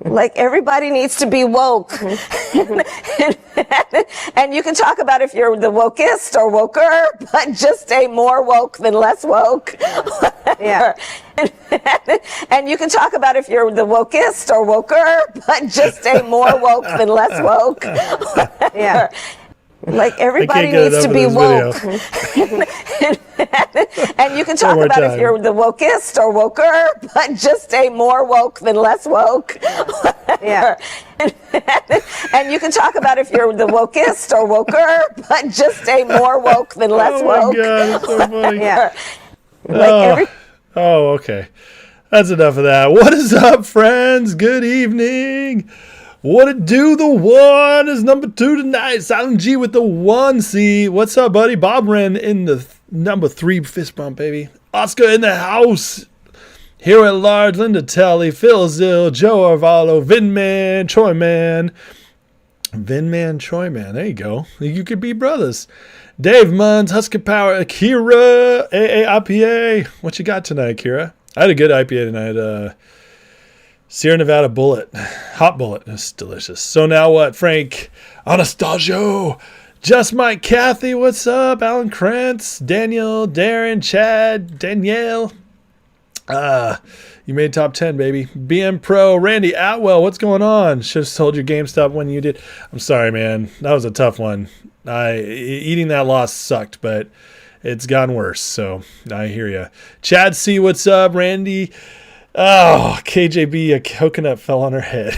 Like, everybody needs to be woke. And you can talk about if you're the wokest or woker, but just stay more woke than less woke. Yeah. And you can talk about if you're the wokest or woker, but just stay more woke than less woke. Yeah. Like, everybody needs to be woke. And you can talk about if you're the wokest or woker, but just stay more woke than less woke. Yeah. And you can talk about if you're the wokest or woker, but just stay more woke than less woke. Oh my God, it's so funny. Yeah. Okay. That's enough of that. What is up, friends? Good evening. What it do? The one is number 2 tonight. Silent G with the 1C. What's up, buddy? Bob Wren in the number 3 fist bump, baby. Oscar in the house. Here at large, Linda Telly, Phil Zill, Joe Arvalo, Vinman, Troyman. Vinman, Troyman. There you go. You could be brothers. Dave Munns, Husky Power, Akira, AAIPA. What you got tonight, Akira? I had a good IPA tonight. Sierra Nevada Bullet. Hot Bullet. It's delicious. So now what, Frank? Anastasio. Just Mike. Kathy. What's up? Alan Krantz. Daniel. Darren. Chad. Danielle. You made top 10, baby. BM Pro. Randy Atwell. What's going on? Should have told you GameStop when you did. I'm sorry, man. That was a tough one. Eating that loss sucked, but it's gotten worse. So I hear you. Chad C. What's up? Randy. Oh, KJB, a coconut fell on her head.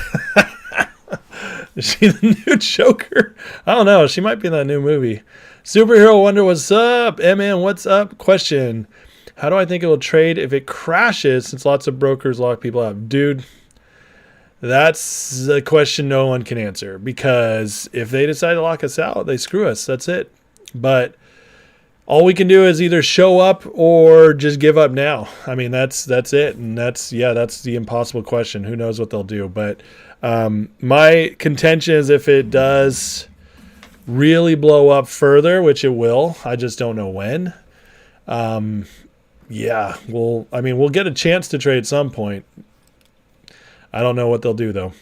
Is she the new Joker? I don't know. She might be in that new movie. Superhero Wonder, what's up? Man, what's up? Question. How do I think it will trade if it crashes since lots of brokers lock people out? Dude, that's a question no one can answer, because if they decide to lock us out, they screw us. That's it. But all we can do is either show up or just give up now. I mean, that's it. And that's the impossible question. Who knows what they'll do? But my contention is if it does really blow up further, which it will, I just don't know when. We'll get a chance to trade at some point. I don't know what they'll do, though.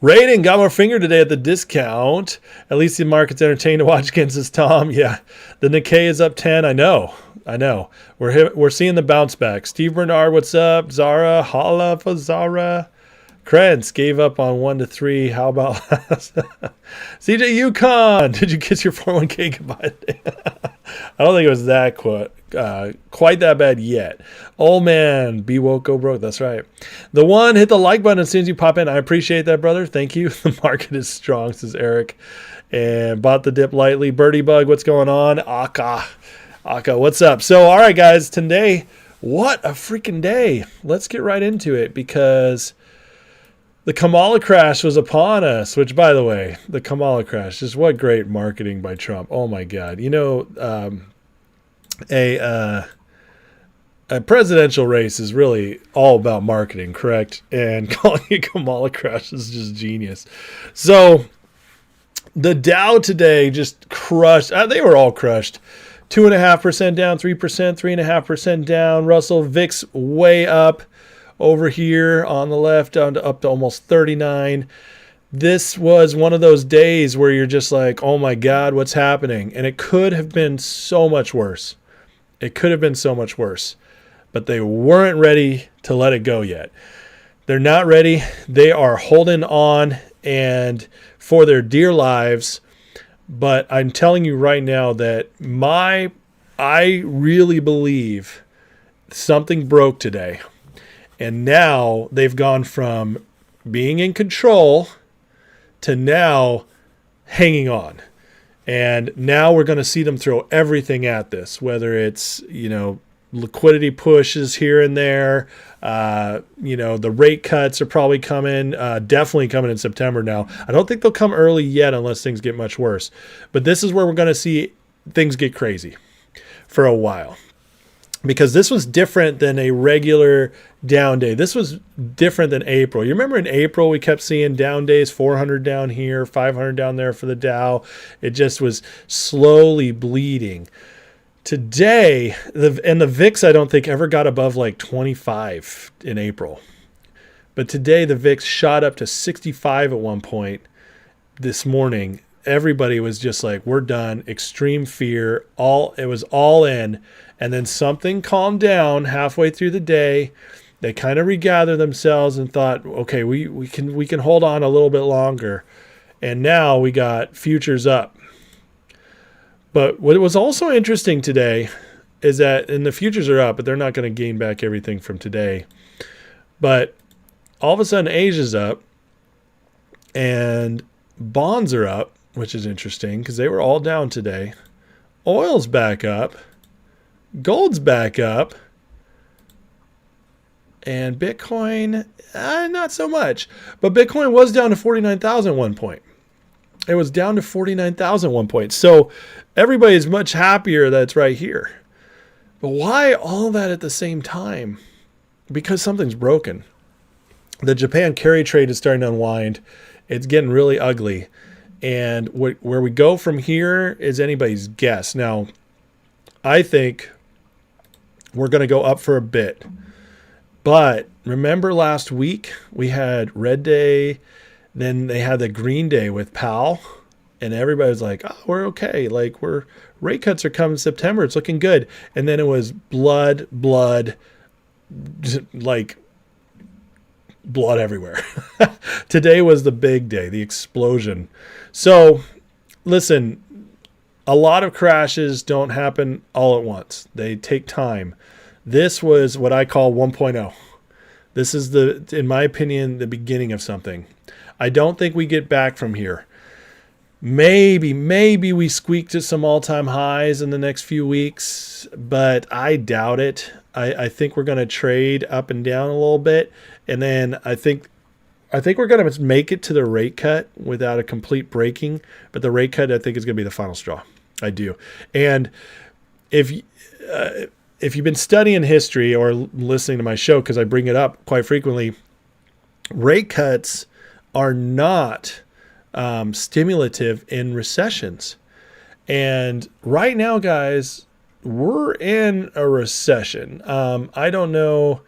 Raiden got more finger today at the discount. At least the market's entertained to watch against this, Tom. Yeah, the Nikkei is up 10. I know. We're seeing the bounce back. Steve Bernard, what's up? Zara, holla for Zara. Krentz gave up on 1 to 3. How about CJ Yukon? Did you kiss your 401k goodbye today? I don't think it was that quite that bad yet. Old man, be woke, go broke. That's right. The one, hit the like button as soon as you pop in. I appreciate that, brother. Thank you. The market is strong, says Eric. And bought the dip lightly. Birdie Bug, what's going on? Aka, what's up? So, all right, guys, today, what a freaking day. Let's get right into it, because the Kamala crash was upon us, which, by the way, the Kamala crash, just what great marketing by Trump. Oh, my God. You know, a presidential race is really all about marketing, correct? And calling it Kamala crash is just genius. So the Dow today just crushed. They were all crushed. 2.5% down, 3%, 3.5% down. Russell VIX way up over here on the left, down to up to almost 39. This was one of those days where you're just like, oh my God, what's happening? And it could have been so much worse. It could have been so much worse. But they weren't ready to let it go yet. They're not ready. They are holding on and for their dear lives. But I'm telling you right now that I really believe something broke today. And now they've gone from being in control to now hanging on. And now we're going to see them throw everything at this, whether it's, liquidity pushes here and there. The rate cuts are probably coming, definitely coming in September now. I don't think they'll come early yet unless things get much worse. But this is where we're going to see things get crazy for a while. Because this was different than a regular down day. This was different than April. You remember in April, we kept seeing down days, 400 down here, 500 down there for the Dow. It just was slowly bleeding. Today, the VIX, I don't think ever got above like 25 in April. But today, the VIX shot up to 65 at one point this morning. Everybody was just like, we're done. Extreme fear. It was all in. And then something calmed down halfway through the day. They kind of regathered themselves and thought, okay, we can hold on a little bit longer. And now we got futures up. But what was also interesting today is that, and the futures are up, but they're not going to gain back everything from today. But all of a sudden, Asia's up and bonds are up, which is interesting because they were all down today. Oil's back up. Gold's back up. And Bitcoin, not so much. But Bitcoin was down to 49,000 at one point. It was down to 49,000 at one point. So everybody's much happier that it's right here. But why all that at the same time? Because something's broken. The Japan carry trade is starting to unwind. It's getting really ugly. And where we go from here is anybody's guess. Now, I think we're going to go up for a bit. But remember last week we had Red Day, then they had the Green Day with Powell, and everybody was like, oh, we're okay. Like, rate cuts are coming in September. It's looking good. And then it was blood, like blood everywhere. Today was the big day, the explosion. So, listen, a lot of crashes don't happen all at once. They take time. This was what I call 1.0. This is, in my opinion, the beginning of something. I don't think we get back from here. Maybe we squeak to some all-time highs in the next few weeks, but I doubt it. I think we're going to trade up and down a little bit, and then I think we're going to make it to the rate cut without a complete breaking, but the rate cut I think is going to be the final straw. I do. And if you've been studying history or listening to my show, because I bring it up quite frequently, rate cuts are not stimulative in recessions. And right now, guys, we're in a recession. I don't know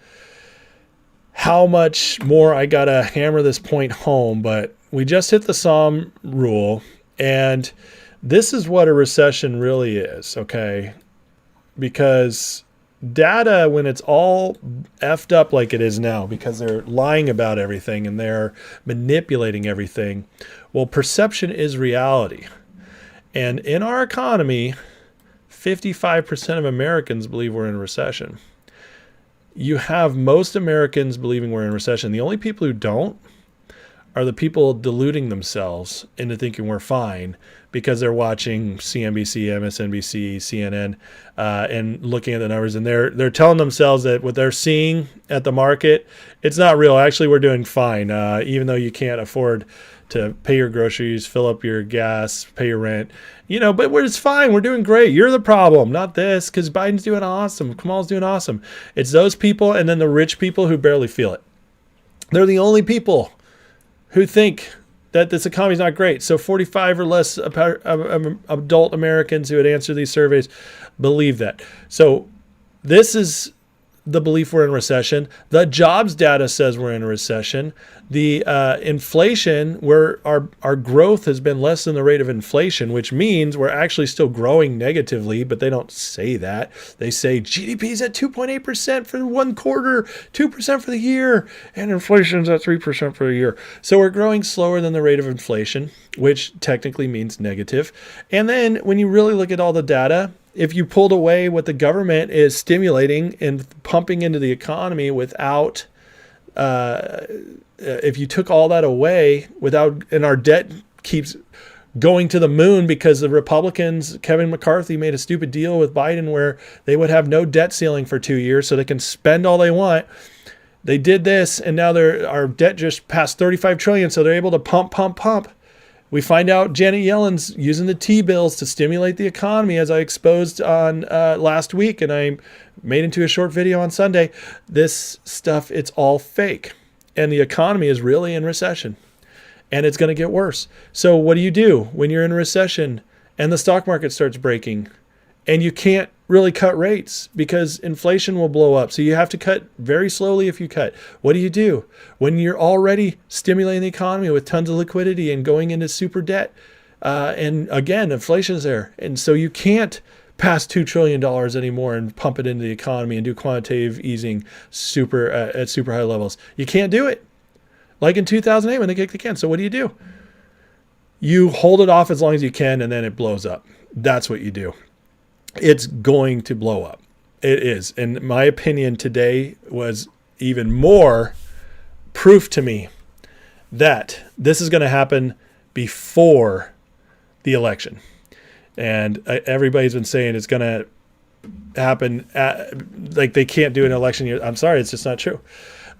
how much more I got to hammer this point home, but we just hit the Psalm rule, and this is what a recession really is, okay? Because data, when it's all effed up like it is now, because they're lying about everything and they're manipulating everything, well, perception is reality. And in our economy, 55% of Americans believe we're in a recession. You have most Americans believing we're in a recession. The only people who don't are the people deluding themselves into thinking we're fine because they're watching CNBC, MSNBC, CNN, and looking at the numbers, and they're telling themselves that what they're seeing at the market, it's not real. Actually, we're doing fine, even though you can't afford to pay your groceries, fill up your gas, pay your rent. But it's fine. We're doing great. You're the problem, not this, because Biden's doing awesome. Kamala's doing awesome. It's those people and then the rich people who barely feel it. They're the only people who think that this economy is not great. So 45 or less adult Americans who would answer these surveys believe that. So this is the belief we're in recession. The jobs data says we're in a recession. The inflation, where our growth has been less than the rate of inflation, which means we're actually still growing negatively, but they don't say that. They say GDP is at 2.8% for 1 quarter, 2% for the year, and inflation's at 3% for the year. So we're growing slower than the rate of inflation, which technically means negative. And then when you really look at all the data, if you pulled away what the government is stimulating and pumping into the economy without, if you took all that away and our debt keeps going to the moon because the Republicans, Kevin McCarthy, made a stupid deal with Biden where they would have no debt ceiling for 2 years so they can spend all they want. They did this, and now our debt just passed 35 trillion, so they're able to pump. We find out Janet Yellen's using the T-bills to stimulate the economy, as I exposed on last week, and I made into a short video on Sunday. This stuff, it's all fake, and the economy is really in recession, and it's going to get worse. So what do when you're in a recession and the stock market starts breaking, and you can't really cut rates because inflation will blow up? So you have to cut very slowly if you cut. What do when you're already stimulating the economy with tons of liquidity and going into super debt? And again, inflation's there. And so you can't pass $2 trillion anymore and pump it into the economy and do quantitative easing at super high levels. You can't do it. Like in 2008 when they kicked the can. So what do? You hold it off as long as you can, and then it blows up. That's what you do. It's going to blow up. It is. And my opinion today was even more proof to me that this is going to happen before the election. And everybody's been saying it's going to happen like they can't do an election year. I'm sorry, it's just not true.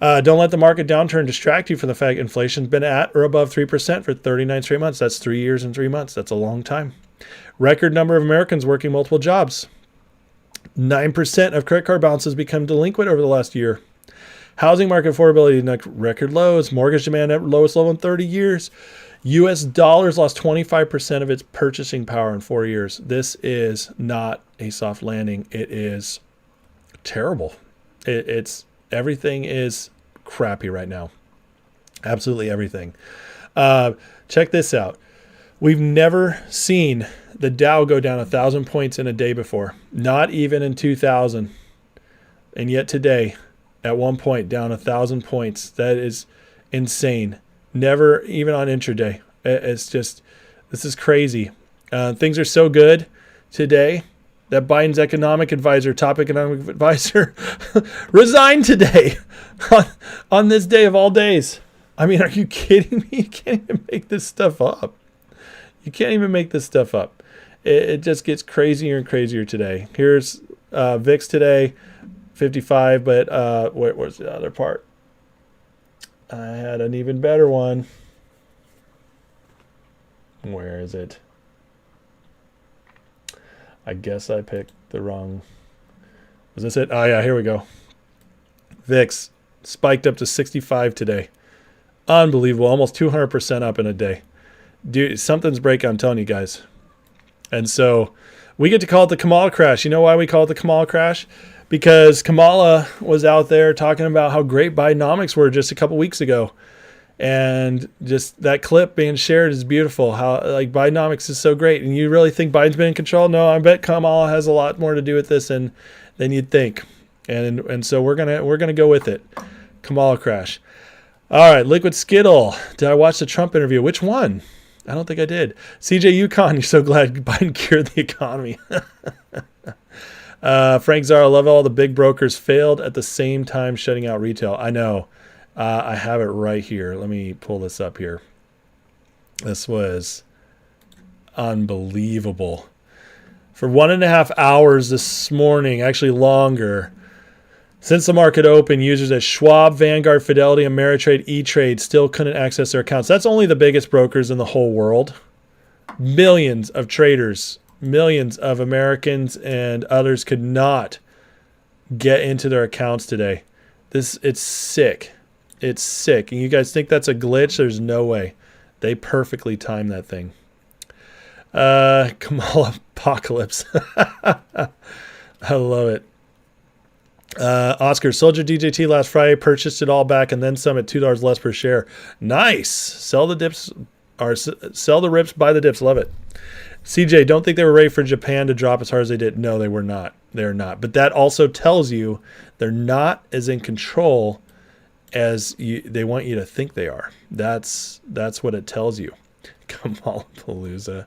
Don't let the market downturn distract you from the fact inflation's been at or above 3% for 39 straight months. That's 3 years and 3 months. That's a long time. Record number of Americans working multiple jobs. 9% of credit card balances become delinquent over the last year. Housing market affordability record lows. Mortgage demand at lowest level in 30 years. U.S. dollars lost 25% of its purchasing power in 4 years. This is not a soft landing. It is terrible. Everything is crappy right now. Absolutely everything. Check this out. We've never seen the Dow go down 1,000 points in a day before, not even in 2000. And yet today, at one point, down 1,000 points. That is insane. Never even on intraday. It's just, this is crazy. Things are so good today that Biden's top economic advisor, resigned today on this day of all days. I mean, are you kidding me? You can't even make this stuff up. You can't even make this stuff up. It just gets crazier and crazier today. Here's VIX today, 55, but where's the other part? I had an even better one. Where is it? I guess I picked the wrong. Was this it? Oh, yeah, here we go. VIX spiked up to 65 today. Unbelievable. Almost 200% up in a day. Dude, something's breaking, I'm telling you guys. And so we get to call it the Kamala crash. You know why we call it the Kamala crash? Because Kamala was out there talking about how great Biomics were just a couple weeks ago. And just that clip being shared is beautiful. How like Biomics is so great. And you really think Biden's been in control? No, I bet Kamala has a lot more to do with this than you'd think. And so we're gonna go with it. Kamala crash. All right, Liquid Skittle. Did I watch the Trump interview? Which one? I don't think I did. CJ Yukon, you're so glad Biden cured the economy. Frank Zara, love all the big brokers failed at the same time shutting out retail. I know. I have it right here. Let me pull this up here. This was unbelievable. For 1.5 hours this morning, actually longer, since the market opened, users at Schwab, Vanguard, Fidelity, Ameritrade, E-Trade still couldn't access their accounts. That's only the biggest brokers in the whole world. Millions of traders, millions of Americans and others could not get into their accounts today. It's sick. It's sick. And you guys think that's a glitch? There's no way. They perfectly timed that thing. Kamala Apocalypse. I love it. Oscar, sold your DJT last Friday, purchased it all back, and then some at $2 less per share. Nice. Sell the dips, or sell the rips, buy the dips. Love it. CJ, don't think they were ready for Japan to drop as hard as they did. No, they were not. They're not. But that also tells you they're not as in control as they want you to think they are. That's what it tells you. Kamala Palooza.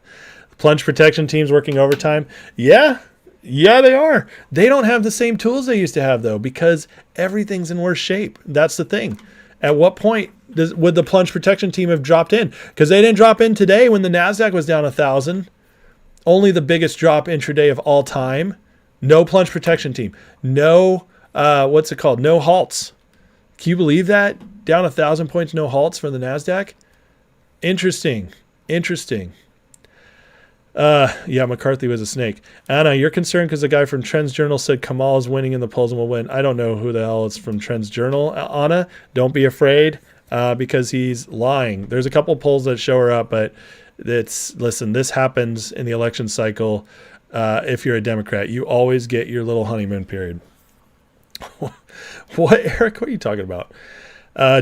Plunge protection teams working overtime. Yeah, they are. They don't have the same tools they used to have, though, because everything's in worse shape. That's the thing. At what point would the plunge protection team have dropped in? Because they didn't drop in today when the NASDAQ was down 1,000. Only the biggest drop intraday of all time. No plunge protection team. No, what's it called? No halts. Can you believe that? Down 1,000 points, no halts for the NASDAQ? Interesting. Yeah, McCarthy was a snake. Anna, you're concerned because the guy from Trends Journal said Kamala's winning in the polls and will win. I don't know who the hell is from Trends Journal. Anna, don't be afraid because he's lying. There's a couple polls that show her up, but listen, this happens in the election cycle. If you're a Democrat, you always get your little honeymoon period. What, Eric? What are you talking about?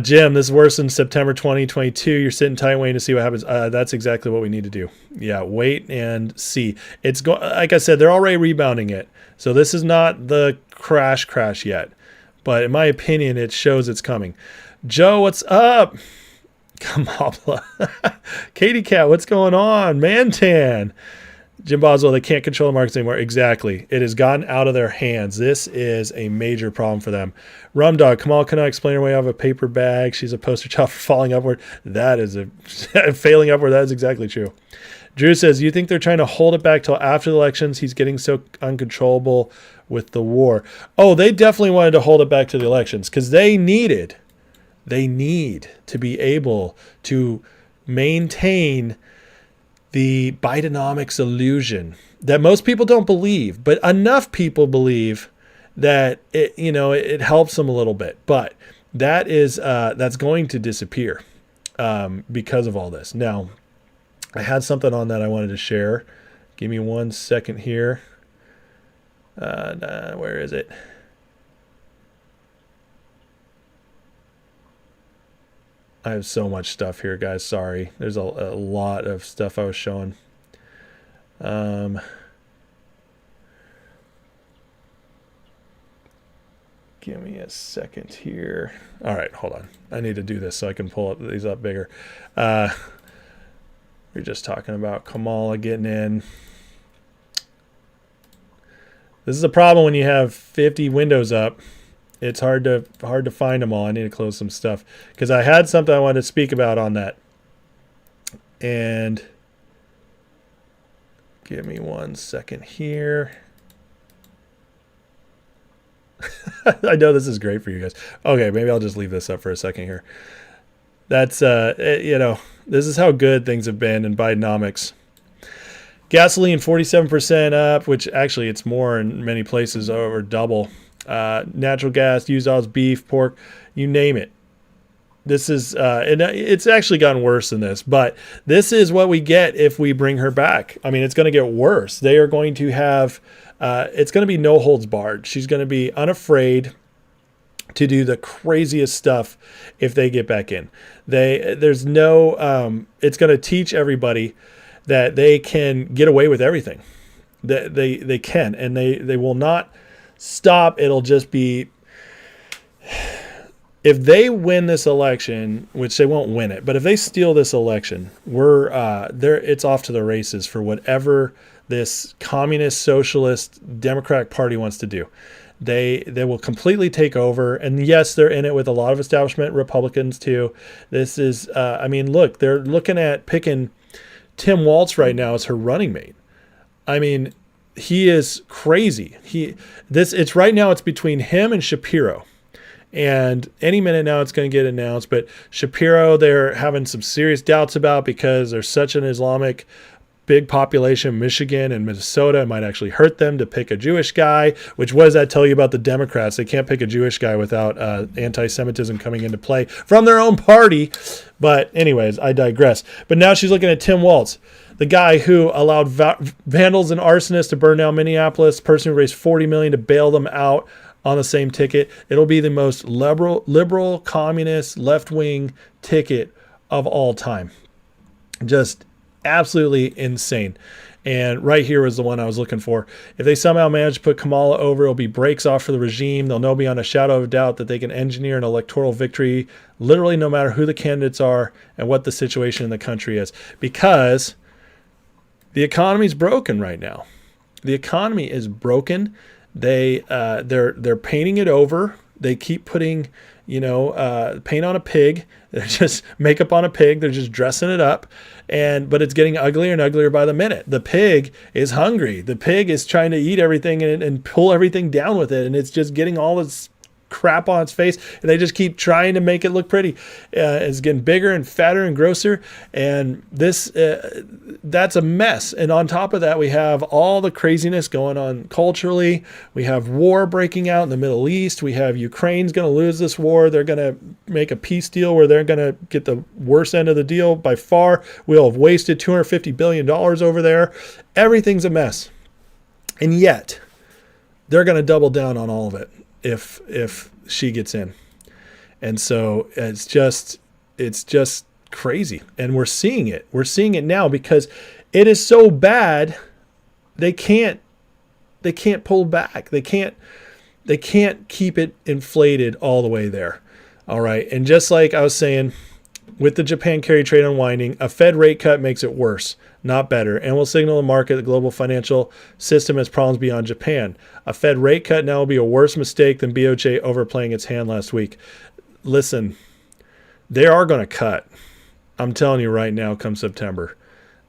Jim, this is worse than September 2022. You're sitting tight waiting to see what happens. That's exactly what we need to do. Yeah, wait and see. It's like I said, they're already rebounding it. So this is not the crash yet. But in my opinion, it shows it's coming. Joe, what's up? Kamala. Katie Cat, what's going on? Mantan. Jim Boswell, they can't control the markets anymore. Exactly. It has gotten out of their hands. This is a major problem for them. Rumdog, Kamala cannot explain her way out of a paper bag. She's a poster child for falling upward. That is failing upward. That is exactly true. Drew says, you think they're trying to hold it back till after the elections? He's getting so uncontrollable with the war. Oh, they definitely wanted to hold it back to the elections because they need to be able to maintain the Bidenomics illusion that most people don't believe, but enough people believe that it helps them a little bit. But that's going to disappear because of all this. Now, I had something on that I wanted to share. Give me 1 second here. Where is it? I have so much stuff here, guys. Sorry. There's a lot of stuff I was showing. Give me a second here. All right, hold on. I need to do this so I can pull these up bigger. We're just talking about Kamala getting in. This is a problem when you have 50 windows up. It's hard to find them all. I need to close some stuff because I had something I wanted to speak about on that. And give me 1 second here. I know this is great for you guys. Okay, maybe I'll just leave this up for a second here. That's this is how good things have been in Bidenomics. Gasoline 47% up, which actually it's more in many places, over double. Natural gas, used oils, beef, pork, you name it. This is, and it's actually gotten worse than this, but this is what we get if we bring her back. I mean, it's going to get worse. They are going to have, it's going to be no holds barred. She's going to be unafraid to do the craziest stuff if they get back in. There's no, it's going to teach everybody that they can get away with everything. That they can, and they will not stop. It'll just be, if they win this election, which they won't win it, but if they steal this election, it's off to the races for whatever this communist, socialist, Democratic Party wants to do. They will completely take over. And yes, they're in it with a lot of establishment Republicans too. This is, look, they're looking at picking Tim Walz right now as her running mate. I mean, he is crazy. It's right now it's between him and Shapiro. And any minute now it's going to get announced. But Shapiro, they're having some serious doubts about because there's such an Islamic big population in Michigan and Minnesota. It might actually hurt them to pick a Jewish guy, which what does that tell you about the Democrats? They can't pick a Jewish guy without anti-Semitism coming into play from their own party. But anyways, I digress. But now she's looking at Tim Walz, the guy who allowed vandals and arsonists to burn down Minneapolis, person who raised $40 million to bail them out on the same ticket. It'll be the most liberal, communist, left-wing ticket of all time. Just absolutely insane. And right here was the one I was looking for. If they somehow manage to put Kamala over, it'll be breaks off for the regime. They'll know beyond a shadow of a doubt that they can engineer an electoral victory, literally no matter who the candidates are and what the situation in the country is. Because the economy's broken right now. The economy is broken. They're painting it over. They keep putting paint on a pig. They're just makeup on a pig. They're just dressing it up. But it's getting uglier and uglier by the minute. The pig is hungry. The pig is trying to eat everything and pull everything down with it. And it's just getting all this crap on its face, and they just keep trying to make it look pretty. It's getting bigger and fatter and grosser, and that's a mess. And on top of that, we have all the craziness going on culturally. We have war breaking out in the Middle East. We have Ukraine's going to lose this war. They're going to make a peace deal where they're going to get the worst end of the deal by far. We'll have wasted $250 billion over there. Everything's a mess, and yet they're going to double down on all of it if she gets in. And so it's just crazy. And we're seeing it. We're seeing it now because it is so bad they can't pull back. They can't keep it inflated all the way there. All right. And just like I was saying, with the Japan carry trade unwinding, a Fed rate cut makes it worse, not better, and will signal the market the global financial system has problems beyond Japan. A Fed rate cut now will be a worse mistake than BOJ overplaying its hand last week. Listen, they are going to cut. I'm telling you right now, come September.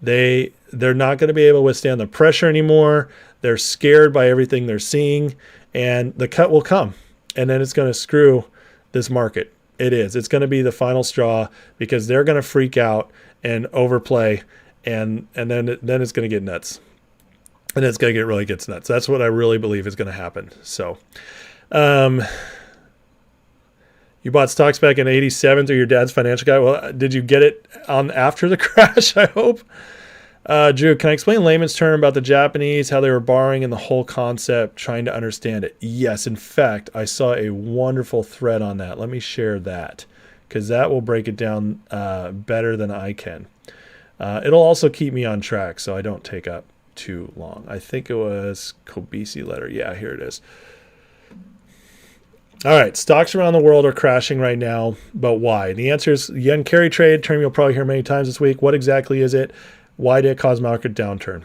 They're not going to be able to withstand the pressure anymore. They're scared by everything they're seeing, and the cut will come, and then it's going to screw this market. It is. It's going to be the final straw because they're going to freak out and overplay, and then it's going to get nuts. And it's going to get nuts. That's what I really believe is going to happen. So, you bought stocks back in 87 through your dad's financial guy. Well, did you get it on after the crash, I hope? Drew, can I explain layman's term about the Japanese, how they were borrowing and the whole concept, trying to understand it? Yes. In fact, I saw a wonderful thread on that. Let me share that because that will break it down better than I can. It'll also keep me on track so I don't take up too long. I think it was Kobeisi letter. Yeah, here it is. All right, stocks around the world are crashing right now, but why? The answer is yen carry trade, term you'll probably hear many times this week. What exactly is it? Why did it cause market downturn?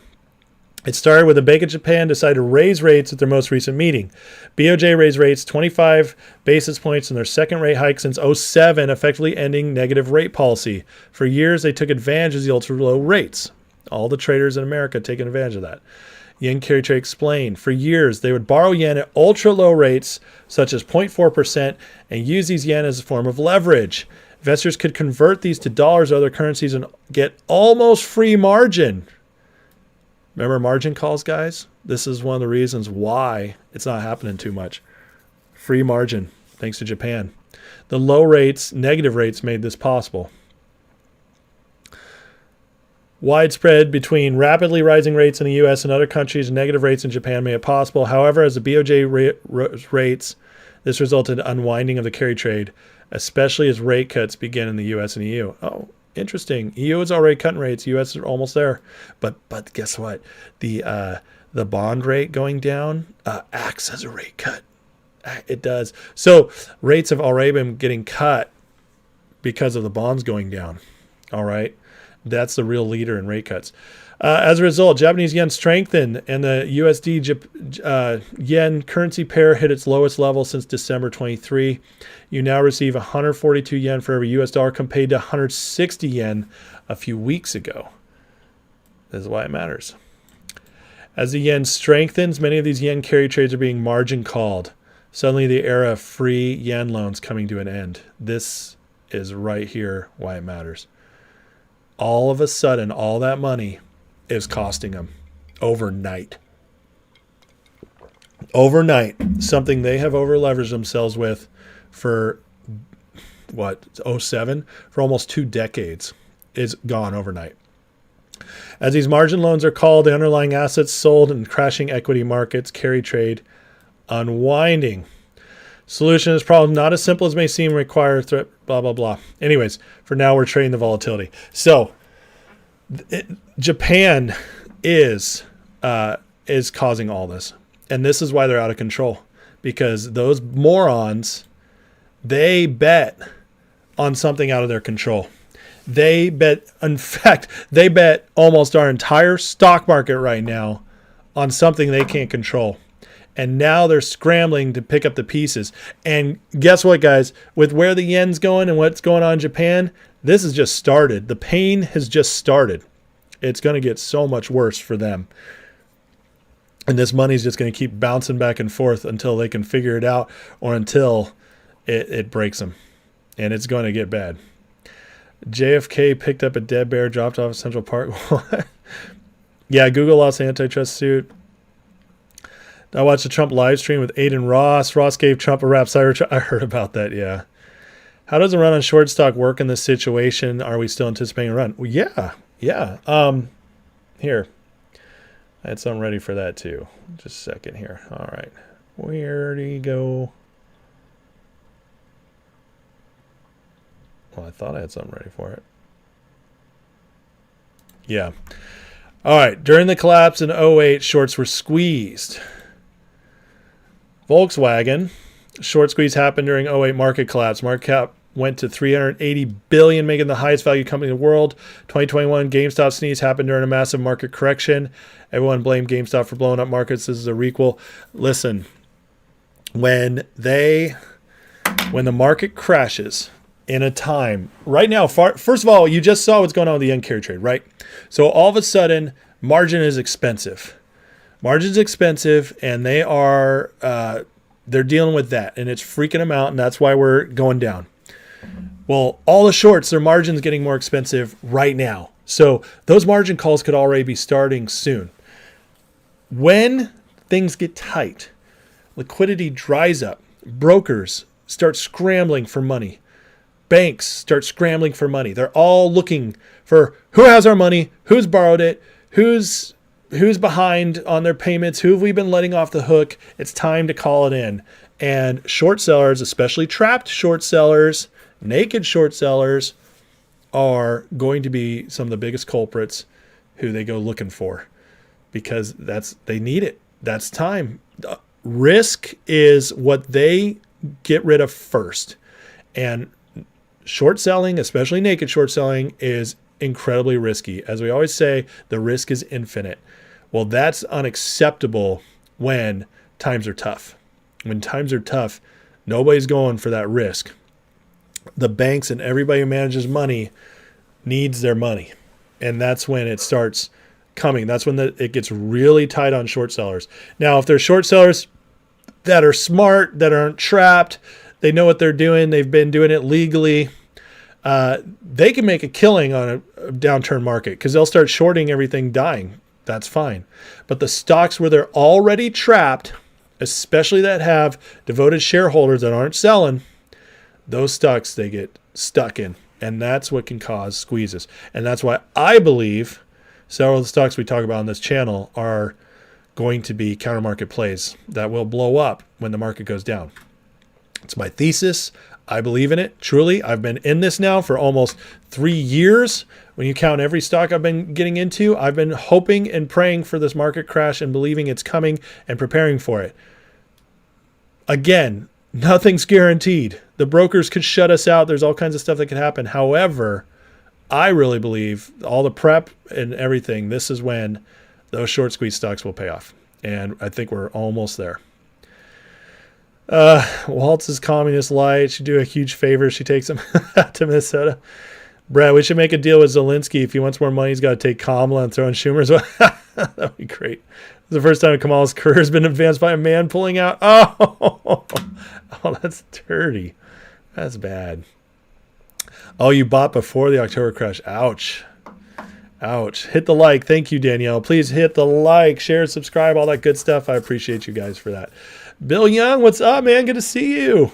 It started with the Bank of Japan decided to raise rates at their most recent meeting. BOJ raised rates 25 basis points in their second rate hike since 2007, effectively ending negative rate policy. For years, they took advantage of the ultra-low rates. All the traders in America taking advantage of that. Yen carry trade explained. For years, they would borrow yen at ultra-low rates, such as 0.4%, and use these yen as a form of leverage. Investors could convert these to dollars or other currencies and get almost free margin. Remember margin calls, guys? This is one of the reasons why it's not happening too much. Free margin, thanks to Japan. The low rates, negative rates, made this possible. Widespread between rapidly rising rates in the U.S. and other countries and negative rates in Japan made it possible. However, as the BOJ rates, this resulted in unwinding of the carry trade, especially as rate cuts begin in the U.S. and EU. Oh, interesting. EU is already cutting rates. U.S. is almost there. But guess what? The bond rate going down acts as a rate cut. It does. So rates have already been getting cut because of the bonds going down. All right. That's the real leader in rate cuts. As a result, Japanese yen strengthened, and the USD yen currency pair hit its lowest level since December 23. You now receive 142 yen for every US dollar compared to 160 yen a few weeks ago. This is why it matters. As the yen strengthens, many of these yen carry trades are being margin called. Suddenly, the era of free yen loans coming to an end. This is right here why it matters. All of a sudden, all that money is costing them overnight. Overnight, something they have over-leveraged themselves with for, 2007? For almost 2 decades is gone overnight. As these margin loans are called, the underlying assets sold in crashing equity markets, carry trade, unwinding. Solution to this problem not as simple as may seem, require threat, blah, blah, blah. Anyways, for now, we're trading the volatility. So, Japan is causing all this. And this is why they're out of control. Because those morons, they bet on something out of their control. They bet almost our entire stock market right now on something they can't control. And now they're scrambling to pick up the pieces. And guess what, guys? With where the yen's going and what's going on in Japan, this has just started. The pain has just started. It's going to get so much worse for them. And this money's just going to keep bouncing back and forth until they can figure it out or until it breaks them. And it's going to get bad. JFK picked up a dead bear, dropped off at Central Park. Yeah, Google lost antitrust suit. I watched the Trump live stream with Aiden Ross. Ross gave Trump a rap. I heard about that, yeah. How does a run on short stock work in this situation? Are we still anticipating a run? Well, yeah. Here. I had something ready for that too. Just a second here. All right. Where'd he go? Well, I thought I had something ready for it. Yeah. All right. During the collapse in 08, shorts were squeezed. Volkswagen, short squeeze happened during 08 market collapse. Market cap went to $380 billion, making the highest value company in the world. 2021 GameStop sneeze happened during a massive market correction. Everyone blamed GameStop for blowing up markets. This is a requel. Listen, when the market crashes in a time right now, first of all, you just saw what's going on with the yen carry trade, right? So all of a sudden, margin is expensive. Margin's expensive, and they're dealing with that, and it's freaking them out, and that's why we're going down. Well, all the shorts, their margin's getting more expensive right now. So those margin calls could already be starting soon. When things get tight, liquidity dries up, brokers start scrambling for money. Banks start scrambling for money. They're all looking for who has our money, who's borrowed it, who's behind on their payments, who have we been letting off the hook. It's time to call it in. And short sellers, especially trapped short sellers, naked short sellers, are going to be some of the biggest culprits who they go looking for, because they need it. That's time. Risk is what they get rid of first. And short selling, especially naked short selling, is incredibly risky. As we always say, the risk is infinite. Well, that's unacceptable when times are tough. When times are tough, nobody's going for that risk. The banks and everybody who manages money needs their money. And that's when it starts coming. That's when it gets really tight on short sellers. Now, if there's short sellers that are smart, that aren't trapped, they know what they're doing, they've been doing it legally, they can make a killing on a downturn market because they'll start shorting everything dying. That's fine. But the stocks where they're already trapped, especially that have devoted shareholders that aren't selling, those stocks they get stuck in. And that's what can cause squeezes. And that's why I believe several of the stocks we talk about on this channel are going to be counter market plays that will blow up when the market goes down. It's my thesis. I believe in it. Truly, I've been in this now for almost 3 years. When you count every stock I've been getting into, I've been hoping and praying for this market crash and believing it's coming and preparing for it. Again, nothing's guaranteed. The brokers could shut us out. There's all kinds of stuff that could happen. However, I really believe all the prep and everything, this is when those short squeeze stocks will pay off. And I think we're almost there. Waltz's communist light. She'd do a huge favor. She takes him to Minnesota. Brad, we should make a deal with Zelensky. If he wants more money, he's got to take Kamala and throw in Schumer's. That would be great. It's the first time Kamala's career has been advanced by a man pulling out. Oh, that's dirty. That's bad. Oh, you bought before the October crash. Ouch. Ouch. Hit the like. Thank you, Danielle. Please hit the like, share, subscribe, all that good stuff. I appreciate you guys for that. Bill Young, what's up, man? Good to see you.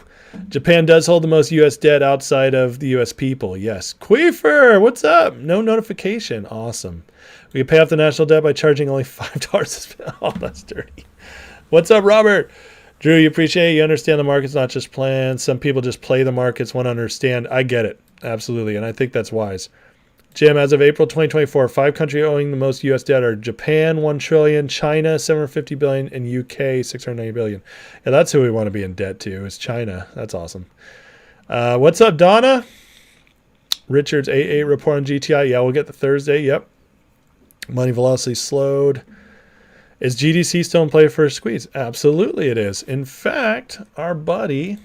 Japan does hold the most U.S. debt outside of the U.S. people. Yes. Queefer, what's up? No notification. Awesome. We can pay off the national debt by charging only $5. Oh, that's dirty. What's up, Robert? Drew, you appreciate it. You understand the market's not just plans. Some people just play the markets, want to understand. I get it. Absolutely. And I think that's wise. Jim, as of April 2024, 5 countries owing the most U.S. debt are Japan, $1 trillion, China, $750 billion, and UK, $690 billion. Yeah, that's who we want to be in debt to, is China. That's awesome. What's up, Donna? Richard's 8-8 report on GTI. Yeah, we'll get the Thursday. Yep. Money velocity slowed. Is GDC still in play for a squeeze? Absolutely it is. In fact, our buddy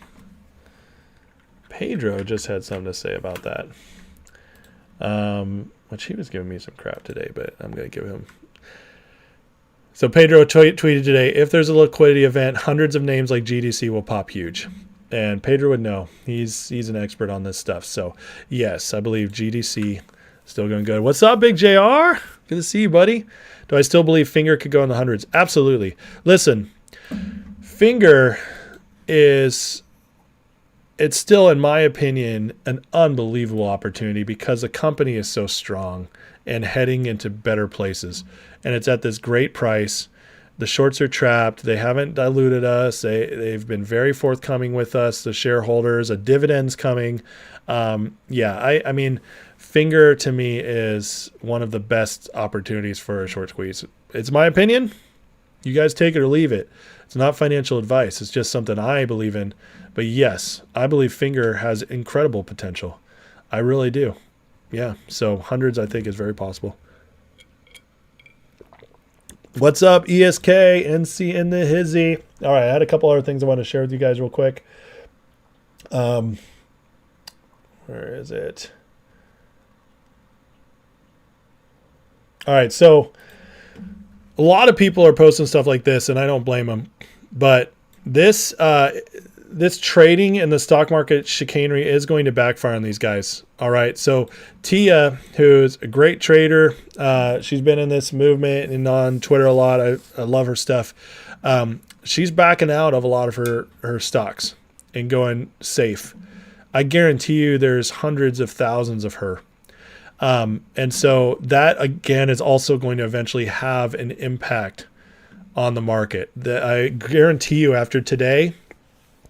Pedro just had something to say about that. Which he was giving me some crap today, but I'm going to give him. So Pedro tweeted today, if there's a liquidity event, hundreds of names like GDC will pop huge. And Pedro would know. He's an expert on this stuff. So, yes, I believe GDC still going good. What's up, Big JR? Good to see you, buddy. Do I still believe Finger could go in the hundreds? Absolutely. Listen, Finger it's still, in my opinion, an unbelievable opportunity because the company is so strong and heading into better places. And it's at this great price. The shorts are trapped. They haven't diluted us. They've been very forthcoming with us, the shareholders. A dividend's coming. I mean, Finger to me is one of the best opportunities for a short squeeze. It's my opinion. You guys take it or leave it. It's not financial advice. It's just something I believe in. But yes, I believe Finger has incredible potential. I really do. Yeah, so hundreds I think is very possible. What's up, ESK, NC in the hizzy? All right, I had a couple other things I want to share with you guys real quick. Where is it? All right, so a lot of people are posting stuff like this, and I don't blame them. But this trading in the stock market chicanery is going to backfire on these guys. All right. So Tia, who's a great trader, she's been in this movement and on Twitter a lot. I love her stuff. She's backing out of a lot of her stocks and going safe. I guarantee you there's hundreds of thousands of her. And so that, again, is also going to eventually have an impact on the market. I guarantee you after today,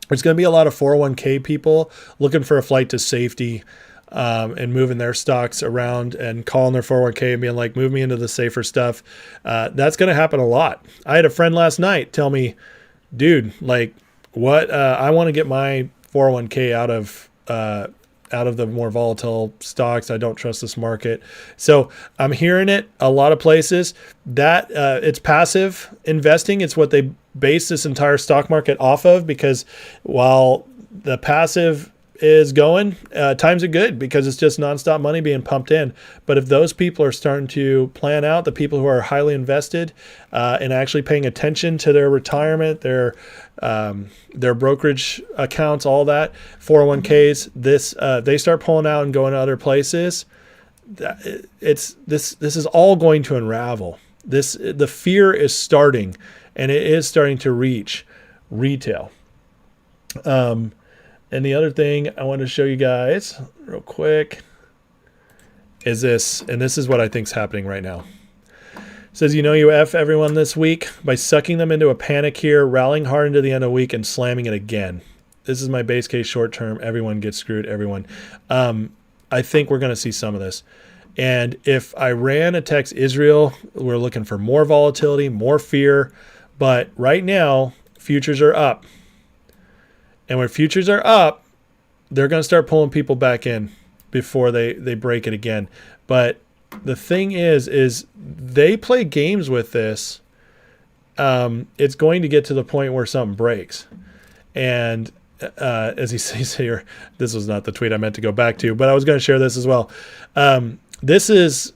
there's going to be a lot of 401k people looking for a flight to safety and moving their stocks around and calling their 401k and being like, move me into the safer stuff. That's going to happen a lot. I had a friend last night tell me, dude, like what I want to get my 401k out of the more volatile stocks. I don't trust this market. So I'm hearing it a lot of places that it's passive investing. It's what they base this entire stock market off of, because while the passive is going, times are good because it's just nonstop money being pumped in. But if those people are starting to plan out, the people who are highly invested and actually paying attention to their retirement, their brokerage accounts, all that, 401ks, they start pulling out and going to other places. This is all going to unravel. The fear is starting, and it is starting to reach retail. And the other thing I want to show you guys real quick is this, and this is what I think is happening right now. It says, you F everyone this week by sucking them into a panic here, rallying hard into the end of the week and slamming it again. This is my base case short term. Everyone gets screwed, everyone. I think we're going to see some of this. And if Iran attacks Israel, we're looking for more volatility, more fear. But right now, futures are up. And when futures are up, they're going to start pulling people back in before they break it again. But the thing is they play games with this. It's going to get to the point where something breaks. And as he says here, this was not the tweet I meant to go back to, but I was going to share this as well. This is,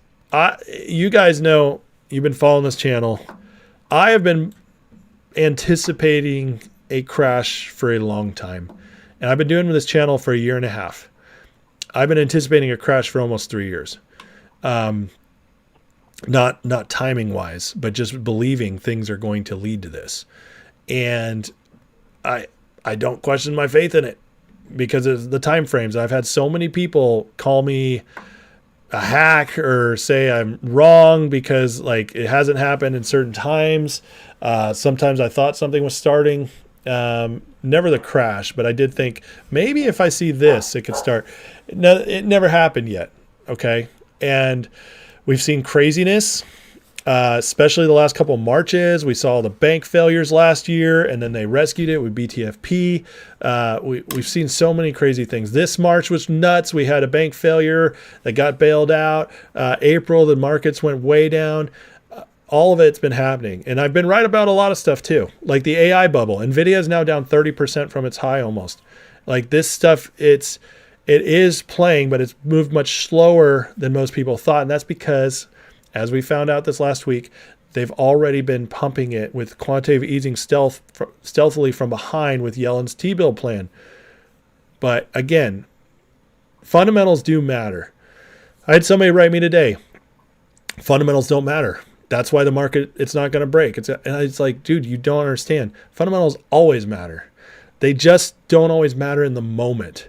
you guys know, you've been following this channel. I have been anticipating a crash for a long time. And I've been doing this channel for a year and a half. I've been anticipating a crash for almost 3 years. Not timing wise, but just believing things are going to lead to this. And I don't question my faith in it because of the time frames. I've had so many people call me a hack or say I'm wrong because like it hasn't happened in certain times. Sometimes I thought something was starting. Never the crash, but I did think maybe if I see this, it could start. No, it never happened yet. Okay. And we've seen craziness, especially the last couple of Marches. We saw the bank failures last year, and then they rescued it with BTFP. We've seen so many crazy things. This March was nuts. We had a bank failure that got bailed out. April, the markets went way down. all of it's been happening. And I've been right about a lot of stuff too. Like the AI bubble. Nvidia is now down 30% from its high almost. Like this stuff, it is playing, but it's moved much slower than most people thought. And that's because, as we found out this last week, they've already been pumping it with quantitative easing stealthily from behind with Yellen's T-bill plan. But again, fundamentals do matter. I had somebody write me today, fundamentals don't matter. That's why the market, it's not going to break. And it's like, dude, you don't understand. Fundamentals always matter. They just don't always matter in the moment.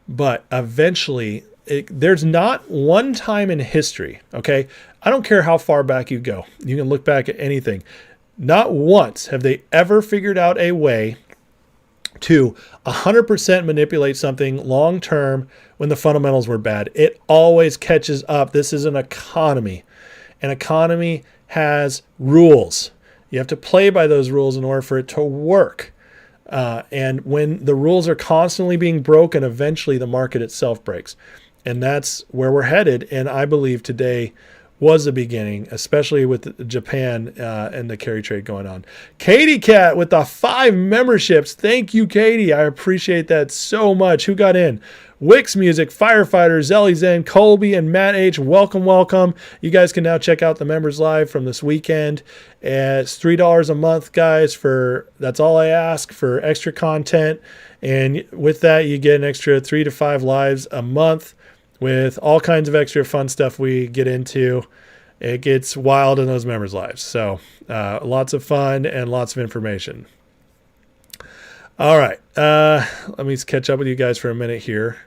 But eventually, there's not one time in history, okay? I don't care how far back you go. You can look back at anything. Not once have they ever figured out a way to 100% manipulate something long term when the fundamentals were bad. It always catches up. This is an economy. An economy has rules. You have to play by those rules in order for it to work. And when the rules are constantly being broken, eventually the market itself breaks. And that's where we're headed. And I believe today was the beginning, especially with Japan and the carry trade going on. Katie Cat with the 5 memberships. Thank you, Katie. I appreciate that so much. Who got in? Wix Music, Firefighter, Zelly Zen, Colby, and Matt H. Welcome, welcome. You guys can now check out the members live from this weekend. It's $3 a month, guys. That's all I ask for extra content. And with that, you get an extra 3 to 5 lives a month with all kinds of extra fun stuff we get into. It gets wild in those members lives. So lots of fun and lots of information. All right. Let me catch up with you guys for a minute here.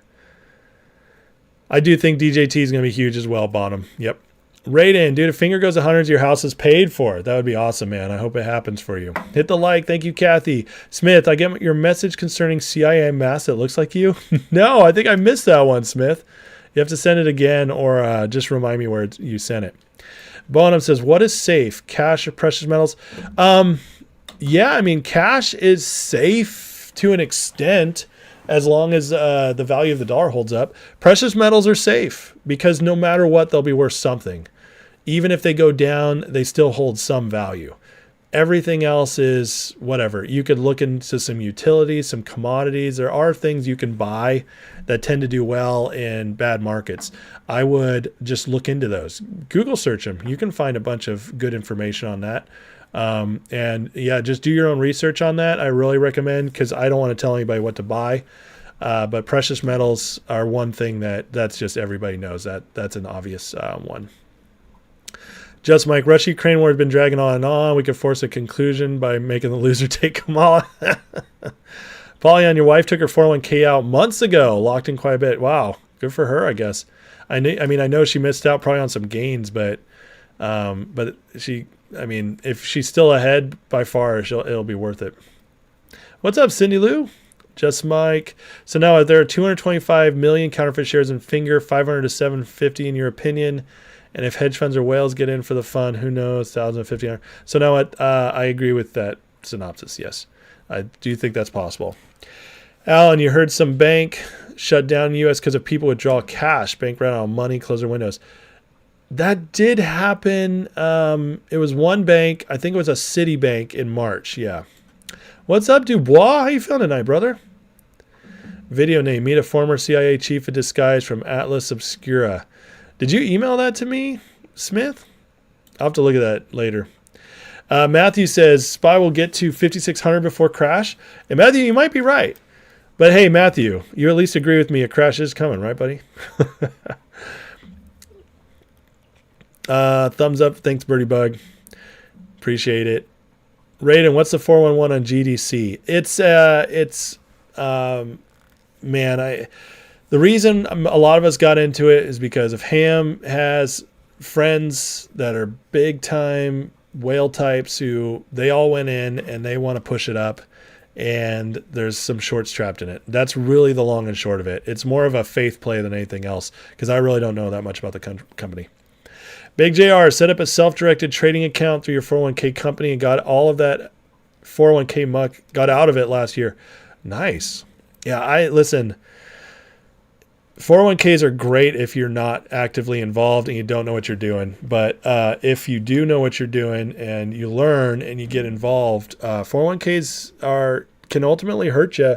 I do think DJT is going to be huge as well, bottom. Yep. Raiden, dude, if finger goes to hundreds, your house is paid for. That would be awesome, man. I hope it happens for you. Hit the like. Thank you, Kathy. Smith, I get your message concerning CIA mask that looks like you. No, I think I missed that one, Smith. You have to send it again or just remind me where you sent it. Bonham says, what is safe? Cash or precious metals? Yeah, I mean, cash is safe to an extent as long as the value of the dollar holds up. Precious metals are safe because no matter what, they'll be worth something. Even if they go down, they still hold some value. Everything else is whatever. You could look into some utilities, some commodities. There are things you can buy that tend to do well in bad markets. I would just look into those. Google search them. You can find a bunch of good information on that. And yeah, just do your own research on that. I really recommend, because I don't want to tell anybody what to buy. But precious metals are one thing that's just everybody knows that's an obvious one. Just Mike, Russia-Ukraine war has been dragging on and on. We could force a conclusion by making the loser take Kamala. Polyan, your wife took her 401k out months ago, locked in quite a bit. Wow, good for her, I guess. I know she missed out probably on some gains, but she, I mean, if she's still ahead by far, it'll be worth it. What's up, Cindy Lou? Just Mike. So now there are 225 million counterfeit shares in Finger, 500 to 750 in your opinion. And if hedge funds or whales get in for the fun, who knows, 1,050. So now I agree with that synopsis, yes. I do think that's possible. Alan, you heard some bank shut down in the U.S. because of people withdraw cash. Bank ran out of money, closed their windows. That did happen. It was one bank. I think it was a Citibank in March, yeah. What's up, Dubois? How you feeling tonight, brother? Video name, meet a former CIA chief of disguise from Atlas Obscura. Did you email that to me, Smith? I'll have to look at that later. Matthew says, SPY will get to 5,600 before crash. And Matthew, you might be right. But hey, Matthew, you at least agree with me a crash is coming, right, buddy? Thumbs up. Thanks, Birdie Bug. Appreciate it. Raiden, what's the 411 on GDC? The reason a lot of us got into it is because if Ham has friends that are big time whale types who they all went in and they want to push it up, and there's some shorts trapped in it. That's really the long and short of it. It's more of a faith play than anything else because I really don't know that much about the company. Big JR, set up a self-directed trading account through your 401k company and got all of that 401k muck, got out of it last year. Nice. Yeah, listen, 401ks are great if you're not actively involved and you don't know what you're doing. But if you do know what you're doing and you learn and you get involved, 401ks can ultimately hurt you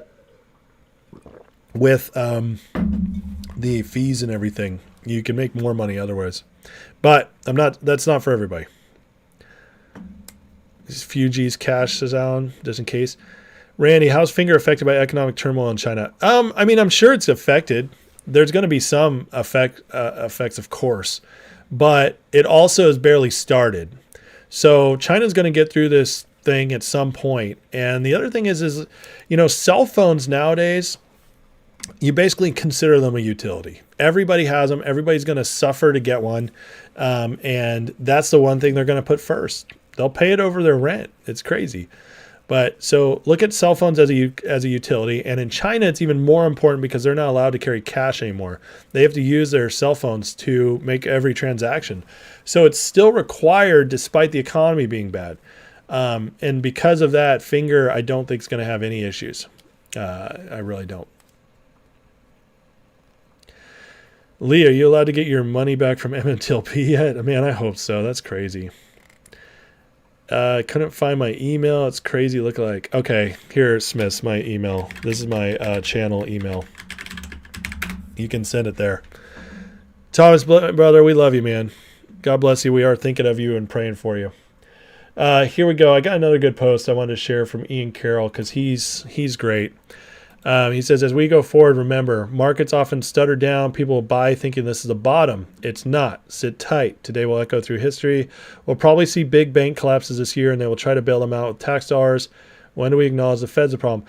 with the fees and everything. You can make more money otherwise. But that's not for everybody. This Fuji's cash is on, just in case. Randy, how's Finger affected by economic turmoil in China? I mean, I'm sure it's affected. There's going to be some effects, of course, but it also has barely started. So China's going to get through this thing at some point. And the other thing is, cell phones nowadays, you basically consider them a utility. Everybody has them. Everybody's going to suffer to get one. And that's the one thing they're going to put first. They'll pay it over their rent. It's crazy. But so look at cell phones as a utility. And in China, it's even more important because they're not allowed to carry cash anymore. They have to use their cell phones to make every transaction. So it's still required despite the economy being bad. And because of that, Finger, I don't think is going to have any issues. I really don't. Lee, are you allowed to get your money back from MMTLP yet? Man, I hope so. That's crazy. I couldn't find my email. It's crazy. Look like. Okay, here, Smith's my email. This is my channel email. You can send it there. Thomas, brother, we love you, man. God bless you. We are thinking of you and praying for you. Here we go. I got another good post I wanted to share from Ian Carroll because he's great. He says, as we go forward, remember, markets often stutter down. People will buy thinking this is a bottom. It's not. Sit tight. Today we'll echo through history. We'll probably see big bank collapses this year, and they will try to bail them out with tax dollars. When do we acknowledge the Fed's a problem?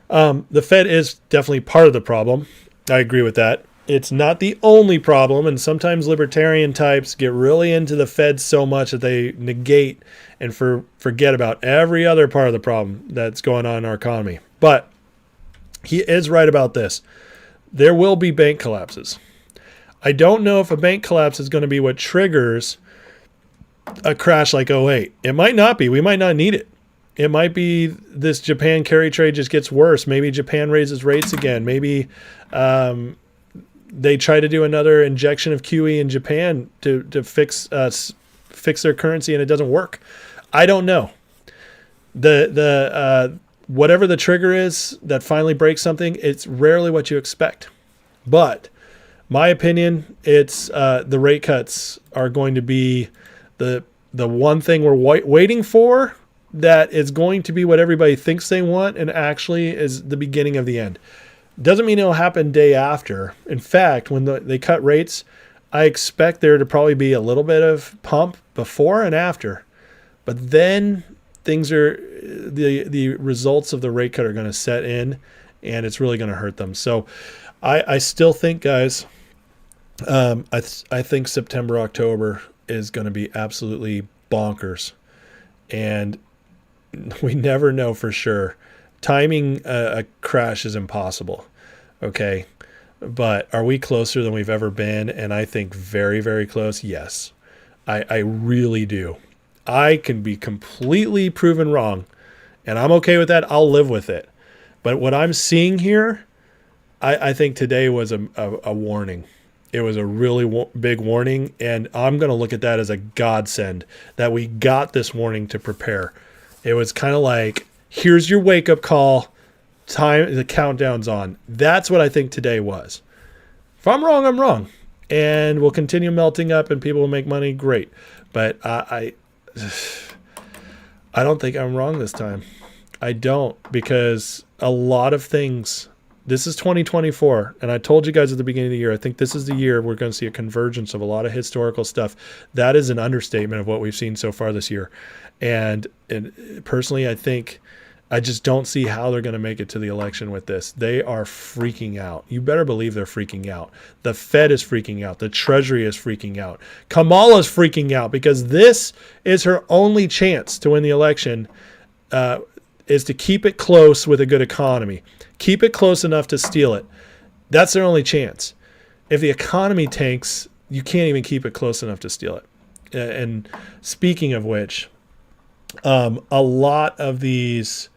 The Fed is definitely part of the problem. I agree with that. It's not the only problem, and sometimes libertarian types get really into the Fed so much that they negate and forget about every other part of the problem that's going on in our economy. But he is right about this. There will be bank collapses. I don't know if a bank collapse is going to be what triggers a crash like '08. It might not be. We might not need it. It might be this Japan carry trade just gets worse. Maybe Japan raises rates again. Maybe they try to do another injection of QE in Japan to fix their currency and it doesn't work. I don't know. Whatever the trigger is that finally breaks something, it's rarely what you expect. But my opinion, it's the rate cuts are going to be the one thing we're waiting for that is going to be what everybody thinks they want and actually is the beginning of the end. Doesn't mean it'll happen day after. In fact, when they cut rates, I expect there to probably be a little bit of pump before and after. But then the results of the rate cut are going to set in and it's really going to hurt them. So I still think, guys, I think September, October is going to be absolutely bonkers. And we never know for sure. Timing a crash is impossible. Okay. But are we closer than we've ever been? And I think very, very close. Yes, I really do. I can be completely proven wrong, and I'm okay with that. I'll live with it. But what I'm seeing here, I think today was a warning. It was a really big warning, and I'm going to look at that as a godsend that we got this warning to prepare. It was kind of like, here's your wake-up call. Time, the countdown's on. That's what I think today was. If I'm wrong, I'm wrong. And we'll continue melting up and people will make money. Great. But I don't think I'm wrong this time. I don't, because a lot of things, this is 2024. And I told you guys at the beginning of the year, I think this is the year we're going to see a convergence of a lot of historical stuff. That is an understatement of what we've seen so far this year. And personally, I just don't see how they're going to make it to the election with this. They are freaking out. You better believe they're freaking out. The Fed is freaking out. The Treasury is freaking out. Kamala is freaking out because this is her only chance to win the election, is to keep it close with a good economy. Keep it close enough to steal it. That's their only chance. If the economy tanks, you can't even keep it close enough to steal it. And speaking of which, a lot of these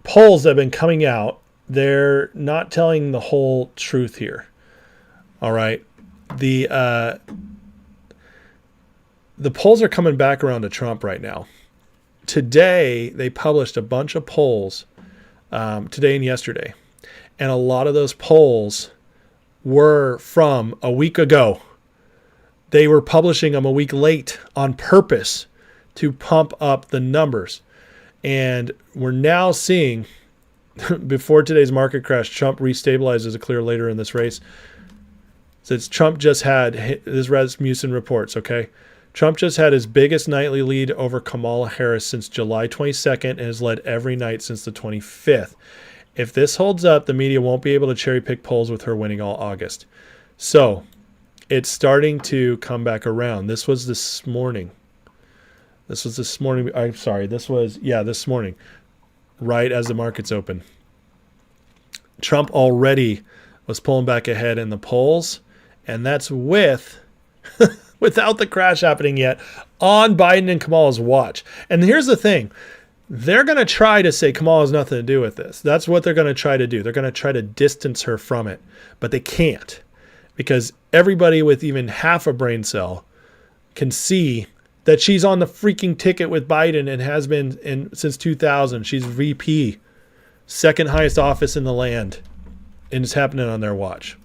polls that have been coming out they're not telling the whole truth here. All right. The polls are coming back around to Trump right now. Today, they published a bunch of polls today and yesterday. And a lot of those polls were from a week ago. They were publishing them a week late on purpose to pump up the numbers. And we're now seeing, before today's market crash, Trump restabilizes a clear later in this race. Since Trump just had, this Rasmussen reports, okay? Trump just had his biggest nightly lead over Kamala Harris since July 22nd and has led every night since the 25th. If this holds up, the media won't be able to cherry pick polls with her winning all August. So it's starting to come back around. This was this morning. This morning, right as the markets open. Trump already was pulling back ahead in the polls, and that's without the crash happening yet on Biden and Kamala's watch. And here's the thing. They're going to try to say Kamala has nothing to do with this. That's what they're going to try to do. They're going to try to distance her from it, but they can't, because everybody with even half a brain cell can see that she's on the freaking ticket with Biden and has been since 2000. She's VP, second highest office in the land, and it's happening on their watch.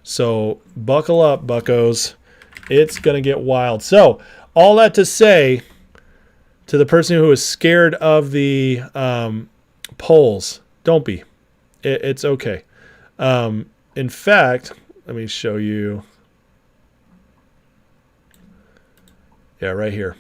So buckle up, buccos. It's going to get wild. So all that to say, to the person who is scared of the polls, don't be. It's okay. In fact, let me show you. Yeah, right here.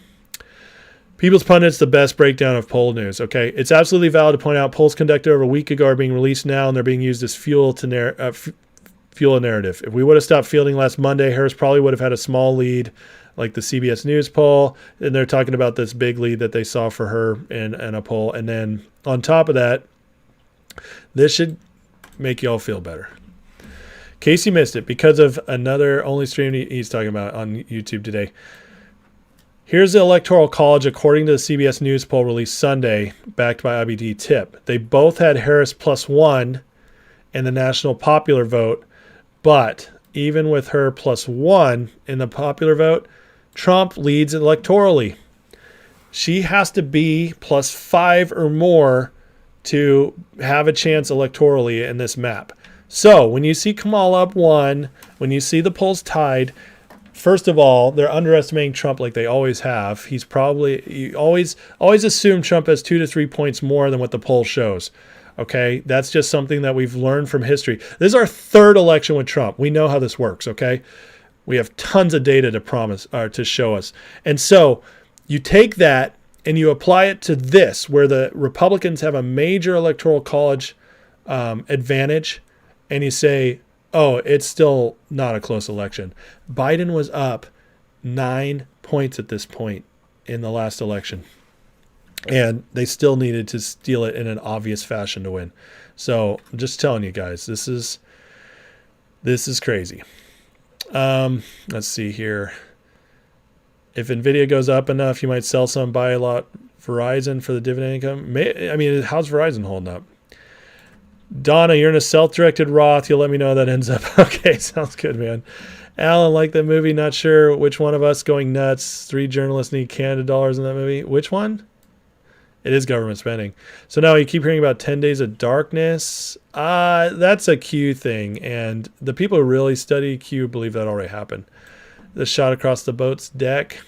People's Pundit's the best breakdown of poll news. Okay, it's absolutely valid to point out polls conducted over a week ago are being released now, and they're being used as fuel a narrative. If we would have stopped fielding last Monday, Harris probably would have had a small lead, like the CBS News poll, and they're talking about this big lead that they saw for her in a poll. And then on top of that, this should make you all feel better. Casey missed it because of another only stream he's talking about on YouTube today. Here's the Electoral College according to the CBS News poll released Sunday, backed by IBD Tip. They both had Harris +1 in the national popular vote, but even with her +1 in the popular vote, Trump leads electorally. She has to be +5 or more to have a chance electorally in this map. So when you see Kamala up 1, when you see the polls tied, first of all, they're underestimating Trump like they always have. You always assume Trump has 2 to 3 points more than what the poll shows. Okay, that's just something that we've learned from history. This is our third election with Trump. We know how this works, okay? We have tons of data to show us. And so you take that and you apply it to this, where the Republicans have a major electoral college advantage, and you say, oh, it's still not a close election. Biden was up 9 points at this point in the last election, and they still needed to steal it in an obvious fashion to win. So I'm just telling you guys, this is crazy. Let's see here. If NVIDIA goes up enough, you might sell some, buy a lot Verizon for the dividend income. How's Verizon holding up? Donna, you're in a self-directed Roth. You'll let me know how that ends up. Okay, sounds good, man. Alan, like that movie. Not sure which one of us going nuts. 3 journalists need Canada dollars in that movie. Which one? It is government spending. So now you keep hearing about 10 Days of Darkness. That's a Q thing. And the people who really study Q believe that already happened. The shot across the boat's deck.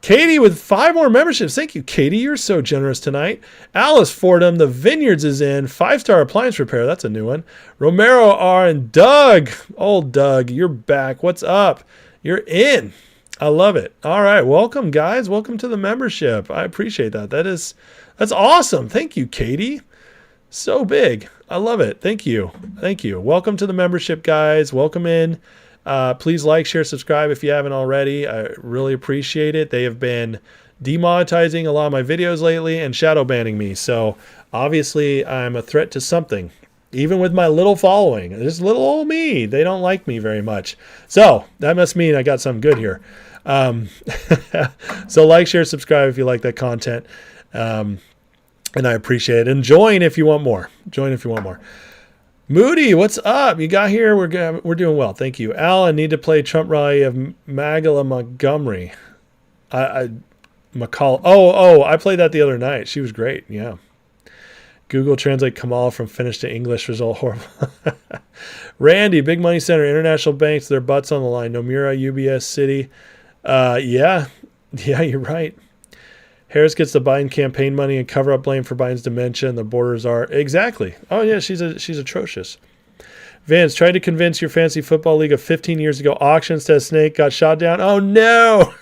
Katie with 5 more memberships. Thank you, Katie. You're so generous tonight. Alice Fordham, the Vineyards is in. 5-star appliance repair. That's a new one. Romero R. and Doug. Old Doug, you're back. What's up? You're in. I love it. All right. Welcome, guys. Welcome to the membership. I appreciate that. That's awesome. Thank you, Katie. So big. I love it. Thank you. Thank you. Welcome to the membership, guys. Welcome in. Please like, share, subscribe if you haven't already. I really appreciate it. They have been demonetizing a lot of my videos lately and shadow banning me. So obviously I'm a threat to something, even with my little following. There's little old me. They don't like me very much. So that must mean I got something good here. So like, share, subscribe if you like that content. And I appreciate it. And join if you want more. Moody, what's up? You got here. We're doing well. Thank you. Al, I need to play Trump rally of Magala Montgomery. McCall. Oh, I played that the other night. She was great. Yeah. Google Translate Kamala from Finnish to English. Result horrible. Randy, Big Money Center, international banks, their butts on the line. Nomura, UBS, Citi. Yeah, you're right. Harris gets the Biden campaign money and cover-up blame for Biden's dementia, and the borders are exactly. Oh yeah, she's atrocious. Vance, tried to convince your fantasy football league of 15 years ago auction instead of snake, got shot down. Oh no,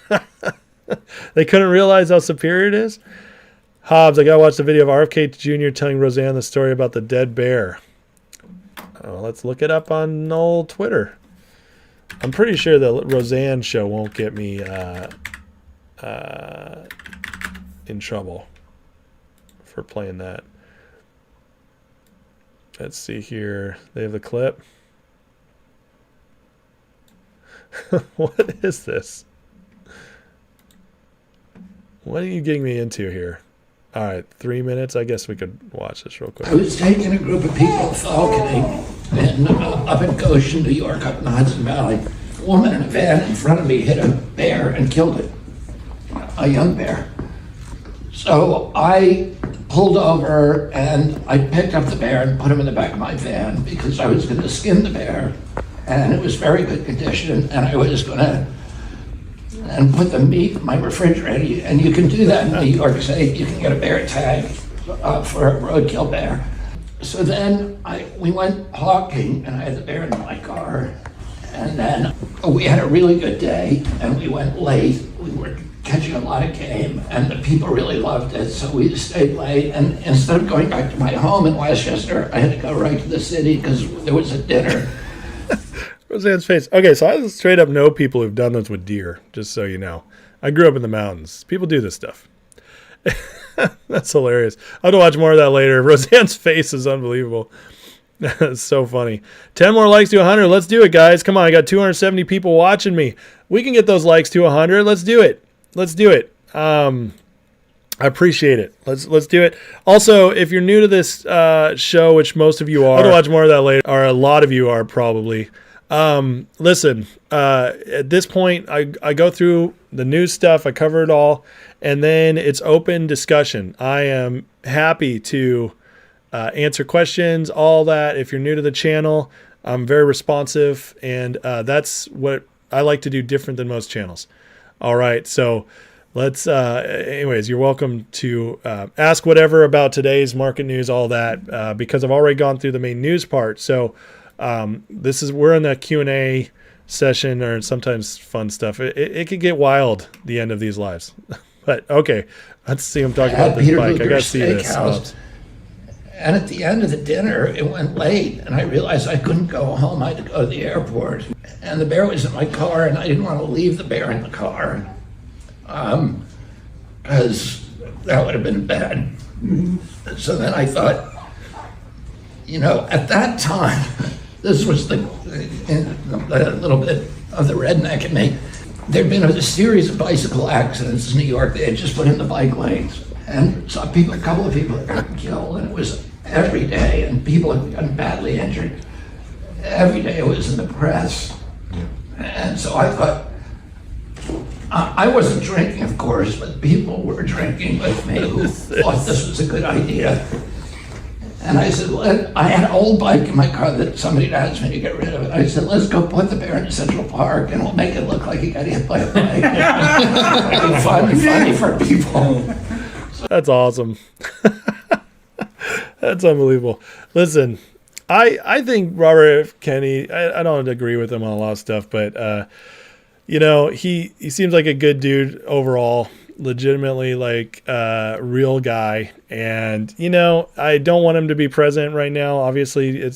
they couldn't realize how superior it is. Hobbs, I gotta watch the video of RFK Jr. telling Roseanne the story about the dead bear. Oh, let's look it up on old Twitter. I'm pretty sure the Roseanne show won't get me in trouble for playing that. Let's see here. They have the clip. What is this? What are you getting me into here? All right, 3 minutes. I guess we could watch this real quick. I was taking a group of people falconing and up in Goshen, New York, up in the Hudson Valley. A woman in a van in front of me hit a bear and killed it, a young bear. So I pulled over and I picked up the bear and put him in the back of my van because I was going to skin the bear, and it was very good condition, and I was going to put the meat in my refrigerator. And you can do that in New York State. You can get a bear tag for a roadkill bear. So then we went hawking, and I had the bear in my car. And then we had a really good day, and we went late. We were catching a lot of game, and the people really loved it, so we stayed late. And instead of going back to my home in Westchester, I had to go right to the city because there was a dinner. Roseanne's face. Okay, so I straight up know people who've done this with deer, just so you know. I grew up in the mountains. People do this stuff. That's hilarious. I'll have to watch more of that later. Roseanne's face is unbelievable. It's so funny. 10 more likes to 100. Let's do it, guys. Come on, I got 270 people watching me. We can get those likes to 100. Let's do it. I appreciate it. Let's do it. Also, if you're new to this show, which most of you are, I'll watch more of that later, or a lot of you are probably. Listen, at this point, I go through the news stuff. I cover it all, and then it's open discussion. I am happy to answer questions, all that. If you're new to the channel, I'm very responsive, and that's what I like to do different than most channels. All right, so let's, anyways, you're welcome to ask whatever about today's market news, all that, because I've already gone through the main news part. So we're in the Q&A session, or sometimes fun stuff. It could get wild, the end of these lives. But okay, let's see him talking about this bike. I got to see this. And at the end of the dinner, it went late, and I realized I couldn't go home. I had to go to the airport. And the bear was in my car, and I didn't want to leave the bear in the car, because that would have been bad. So then I thought, at that time, this was the little bit of the redneck in me. There'd been a series of bicycle accidents in New York. They had just put in the bike lanes. And saw a couple of people had gotten killed, and it was every day, and people had gotten badly injured. Every day it was in the press. And so I thought, I wasn't drinking, of course, but people were drinking with me who thought this was a good idea. And I said, I had an old bike in my car that somebody had asked me to get rid of it. I said, let's go put the bear in Central Park, and we'll make it look like he got hit by a bike. It'll funny for people. That's awesome. That's unbelievable. Listen, I think Robert F. Kennedy, I don't agree with him on a lot of stuff, but he seems like a good dude overall, legitimately like a real guy. And I don't want him to be president right now. Obviously,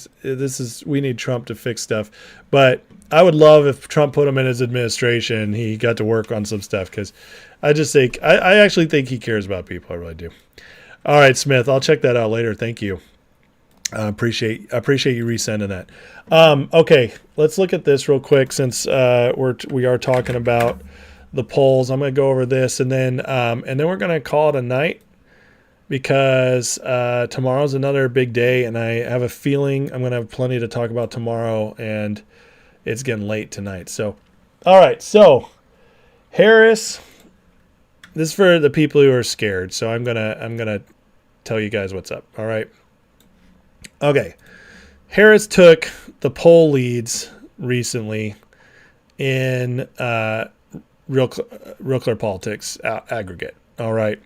we need Trump to fix stuff, but I would love if Trump put him in his administration. He got to work on some stuff, because I actually think he cares about people. I really do. All right, Smith, I'll check that out later. Thank you. I appreciate you resending that. Okay, let's look at this real quick, since we are talking about the polls. I'm going to go over this, and then we're going to call it a night. because tomorrow's another big day, and I have a feeling I'm going to have plenty to talk about tomorrow, and it's getting late tonight. So, all right. So, Harris, this is for the people who are scared. So I'm gonna tell you guys what's up. All right. Okay. Harris took the poll leads recently in Real Clear Politics aggregate. All right.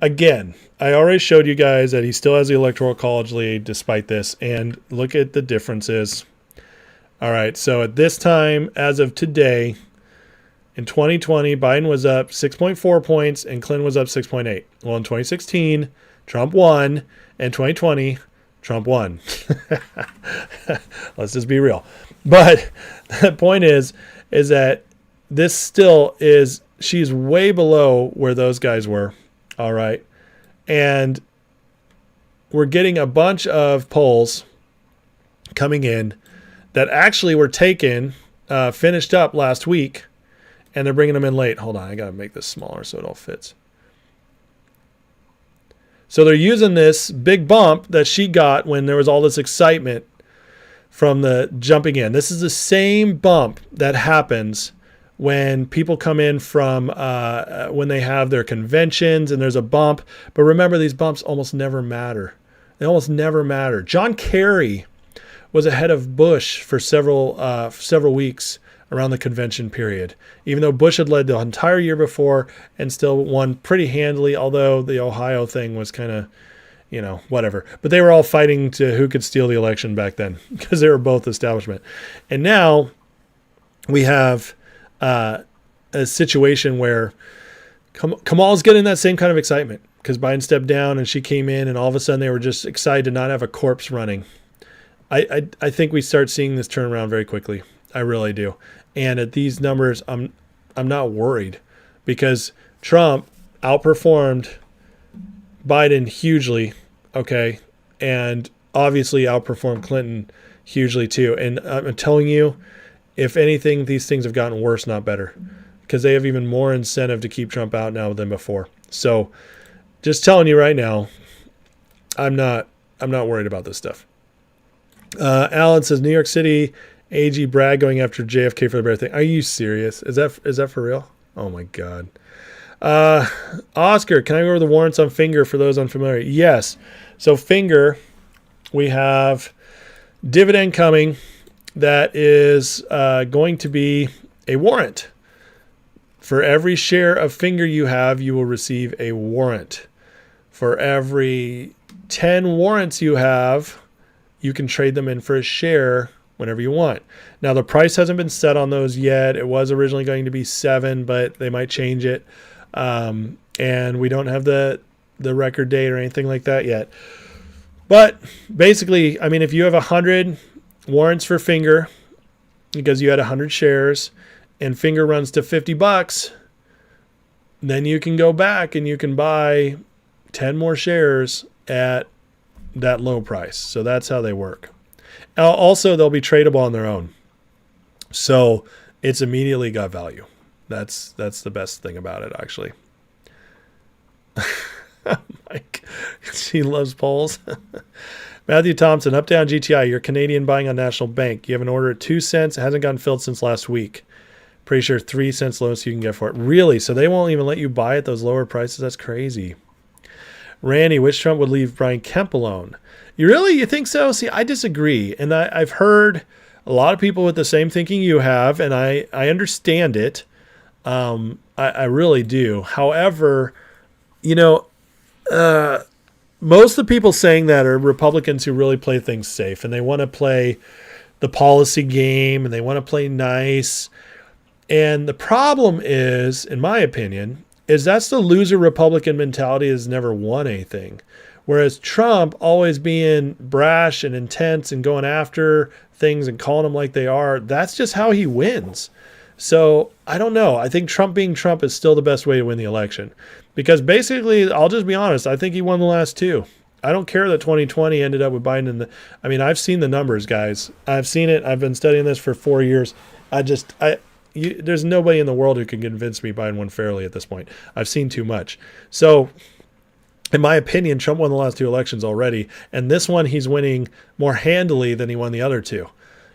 Again, I already showed you guys that he still has the Electoral College lead despite this, and look at the differences. All right, so at this time, as of today, in 2020, Biden was up 6.4 points and Clinton was up 6.8. Well, in 2016, Trump won, and 2020, Trump won. Let's just be real. But the point is that this still is, she's way below where those guys were. All right. And we're getting a bunch of polls coming in that actually were taken, finished up last week, and they're bringing them in late. Hold on. I got to make this smaller so it all fits. So they're using this big bump that she got when there was all this excitement from the jumping in. This is the same bump that happens when people come in from when they have their conventions and there's a bump. But remember, these bumps almost never matter. They almost never matter. John Kerry was ahead of Bush for several weeks around the convention period, even though Bush had led the entire year before and still won pretty handily, although the Ohio thing was kind of, whatever. But they were all fighting to who could steal the election back then because they were both establishment. And now we have a situation where Kamala's getting that same kind of excitement because Biden stepped down and she came in, and all of a sudden they were just excited to not have a corpse running. I think we start seeing this turn around very quickly. I really do. And at these numbers, I'm not worried because Trump outperformed Biden hugely, okay, and obviously outperformed Clinton hugely too. And I'm telling you, if anything, these things have gotten worse, not better, because they have even more incentive to keep Trump out now than before. So just telling you right now, I'm not worried about this stuff. Alan says New York City AG Bragg going after JFK for the bear thing. Are you serious? Is that for real? Oh my God. Oscar, can I go over the warrants on Finger for those unfamiliar? Yes. So Finger, we have dividend coming that is going to be a warrant. For every share of Finger you have, you will receive a warrant. For every 10 warrants you have, you can trade them in for a share whenever you want. Now, the price hasn't been set on those yet. It was originally going to be 7, but they might change it. And we don't have the record date or anything like that yet. But basically, I mean, if you have 100 warrants for Finger because you had 100 shares and Finger runs to $50, then you can go back and you can buy 10 more shares at that low price. So that's how they work. Also, they'll be tradable on their own. So it's immediately got value. That's the best thing about it, actually. Mike, she loves polls. Matthew Thompson, Uptown GTI, you're Canadian buying on National Bank. You have an order at 2 cents. It hasn't gotten filled since last week. Pretty sure 3 cents lowest you can get for it. Really? So they won't even let you buy at those lower prices? That's crazy. Randy, which Trump would leave Brian Kemp alone? You think so? See, I disagree. And I've heard a lot of people with the same thinking you have, and I understand it. I really do. However, most of the people saying that are Republicans who really play things safe, and they want to play the policy game, and they want to play nice. And the problem is, in my opinion, is that's the loser Republican mentality has never won anything. Whereas Trump always being brash and intense and going after things and calling them like they are, that's just how he wins. So I don't know. I think Trump being Trump is still the best way to win the election. Because basically, I'll just be honest, I think he won the last 2. I don't care that 2020 ended up with Biden. I've seen the numbers, guys. I've seen it. I've been studying this for 4 years. There's nobody in the world who can convince me Biden won fairly at this point. I've seen too much. So in my opinion, Trump won the last 2 elections already. And this one, he's winning more handily than he won the other 2.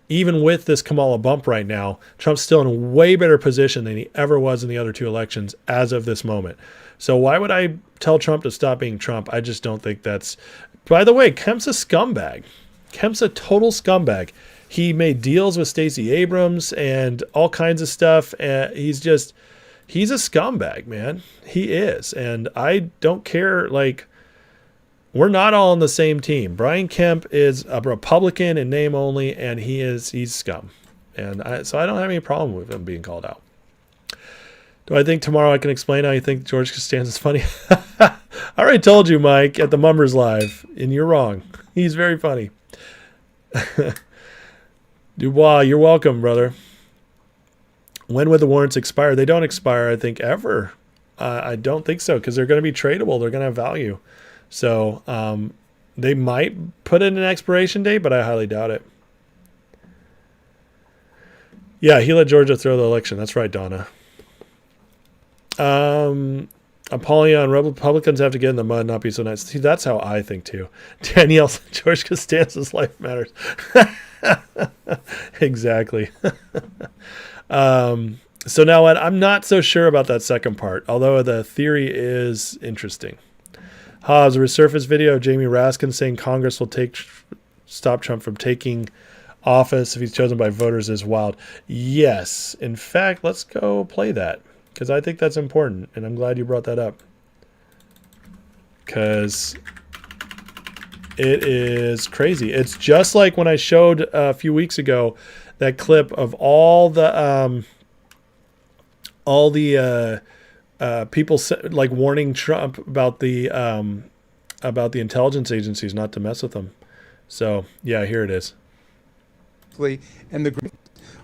Even with this Kamala bump right now, Trump's still in a way better position than he ever was in the other 2 elections as of this moment. So why would I tell Trump to stop being Trump? I just don't think that's... By the way, Kemp's a scumbag. Kemp's a total scumbag. He made deals with Stacey Abrams and all kinds of stuff. And he's a scumbag, man. He is. And I don't care. Like, we're not all on the same team. Brian Kemp is a Republican in name only, and he's scum. And so I don't have any problem with him being called out. Do I think tomorrow I can explain how you think George Costanza's funny? I already told you, Mike, at the Mummers Live, and you're wrong. He's very funny. Dubois, you're welcome, brother. When would the warrants expire? They don't expire, I think, ever. I don't think so, because they're going to be tradable. They're going to have value. So they might put in an expiration date, but I highly doubt it. Yeah, he let Georgia throw the election. That's right, Donna. Apollyon, Republicans have to get in the mud, not be so nice. See, that's how I think too. Danielle, George Costanza's life matters. Exactly. So now what? I'm not so sure about that second part, although the theory is interesting. Hobbs, a resurfaced video of Jamie Raskin saying Congress will stop Trump from taking office if he's chosen by voters is wild. Yes. In fact, let's go play that, because I think that's important, and I'm glad you brought that up. Because it is crazy. It's just like when I showed a few weeks ago that clip of all the people like warning Trump about the intelligence agencies not to mess with them. So yeah, here it is. And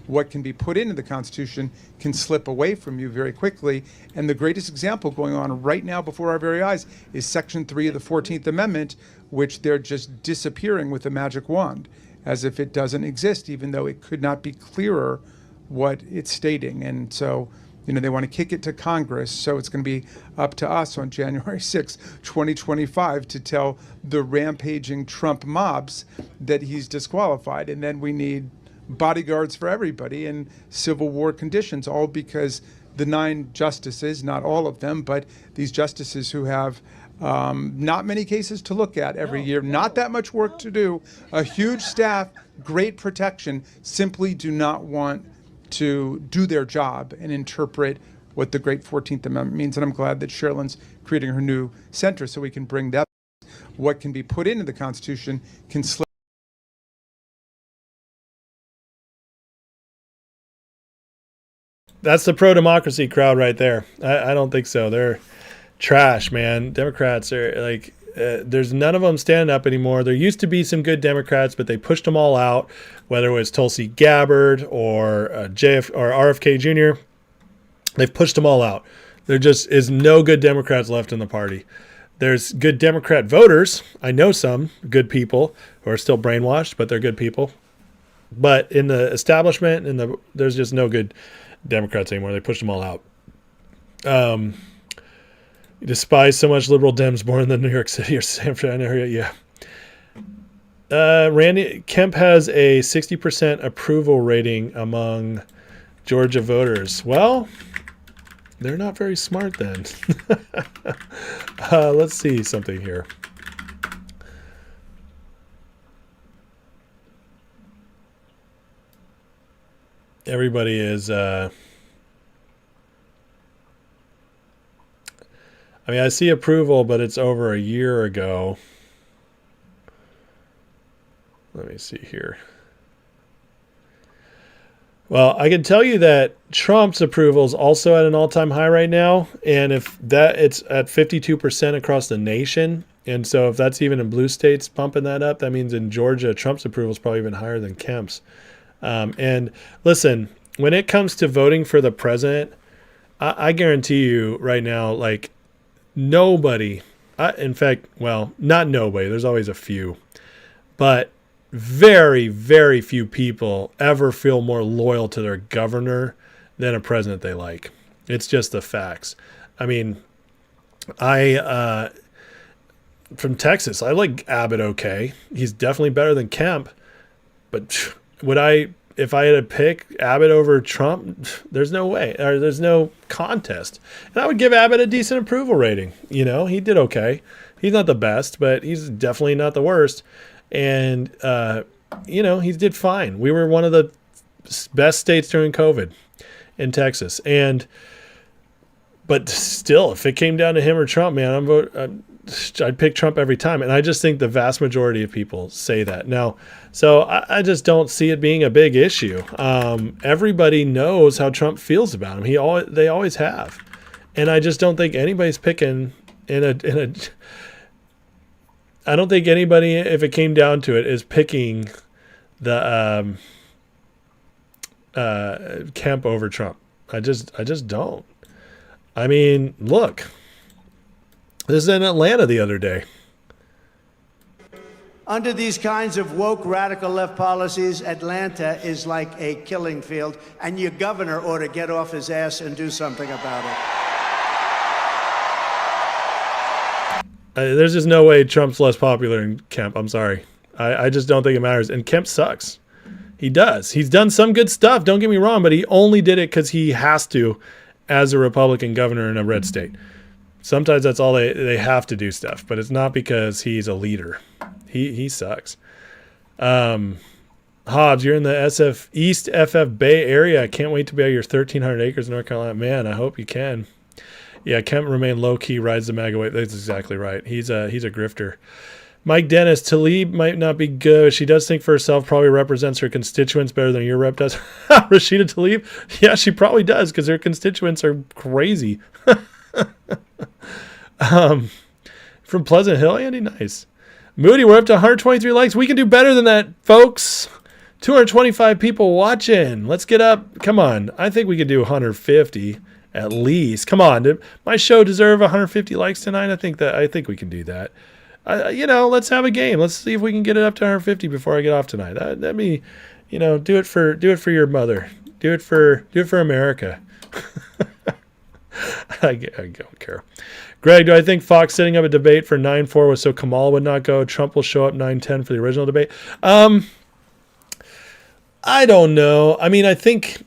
what can be put into the Constitution can slip away from you very quickly. And the greatest example going on right now before our very eyes is Section 3 of the 14th Amendment, which they're just disappearing with a magic wand, as if it doesn't exist, even though it could not be clearer what it's stating. And so, they want to kick it to Congress. So it's going to be up to us on January 6, 2025, to tell the rampaging Trump mobs that he's disqualified. And then we need bodyguards for everybody in Civil War conditions, all because the 9 justices, not all of them, but these justices who have not many cases to look at every year, not that much work to do, a huge staff, great protection, simply do not want to do their job and interpret what the great 14th Amendment means. And I'm glad that Sherilyn's creating her new center so we can bring that. What can be put into the Constitution can slip. That's the pro-democracy crowd right there. I don't think so. They're trash, man. Democrats are like, there's none of them standing up anymore. There used to be some good Democrats, but they pushed them all out, whether it was Tulsi Gabbard or RFK Jr. They've pushed them all out. There just is no good Democrats left in the party. There's good Democrat voters. I know some good people who are still brainwashed, but they're good people. But in the establishment, there's just no good Democrats anymore. They pushed them all out. You despise so much liberal Dems born in the New York City or San Francisco area. Yeah. Randy Kemp has a 60% approval rating among Georgia voters. Well, they're not very smart then. Let's see something here. Everybody is... I see approval, but it's over a year ago. Let me see here. Well, I can tell you that Trump's approval is also at an all-time high right now, and it's at 52% across the nation. And so if that's even in blue states pumping that up, that means in Georgia, Trump's approval is probably even higher than Kemp's. And listen, when it comes to voting for the president, I guarantee you right now, like, nobody, in fact, well, not nobody, there's always a few, but very, very few people ever feel more loyal to their governor than a president they like. It's just the facts. I mean, from Texas, I like Abbott okay. He's definitely better than Kemp. But if I had to pick Abbott over Trump, there's no way. Or there's no contest. And I would give Abbott a decent approval rating. He did okay. He's not the best, but he's definitely not the worst. And, he did fine. We were one of the best states during COVID in Texas. But still, if it came down to him or Trump, man, I'd pick Trump every time. And I just think the vast majority of people say that. Now, so I just don't see it being a big issue. Everybody knows how Trump feels about him. They always have. And I just don't think anybody's picking I don't think anybody, if it came down to it, is picking the Kemp over Trump. I just don't. I mean, look. This is in Atlanta the other day. Under these kinds of woke radical left policies, Atlanta is like a killing field, and your governor ought to get off his ass and do something about it. There's just no way Trump's less popular than Kemp. I'm sorry. I just don't think it matters. And Kemp sucks. He does. He's done some good stuff, don't get me wrong, but he only did it because he has to as a Republican governor in a red state. Sometimes that's all they have to do stuff, but it's not because he's a leader. He sucks. Hobbs, you're in the East FF Bay area. I can't wait to be at your 1,300 acres in North Carolina. Man, I hope you can. Yeah, Kemp remain low-key, rides the MAGA wave. That's exactly right. He's a grifter. Mike Dennis, Tlaib might not be good. She does think for herself, probably represents her constituents better than your rep does. Rashida Tlaib? Yeah, she probably does because her constituents are crazy. From Pleasant Hill, Andy, nice. Moody, we're up to 123 likes. We can do better than that, folks. 225 people watching. Let's get up. Come on. I think we could do 150 at least. Come on. Did my show deserve 150 likes tonight? I think we can do that. Let's have a game. Let's see if we can get it up to 150 before I get off tonight. Let me, do it for your mother. Do it for America. I don't care. Greg, do I think Fox setting up a debate for 9-4 was so Kamala would not go? Trump will show up 9-10 for the original debate. I don't know. I mean, I think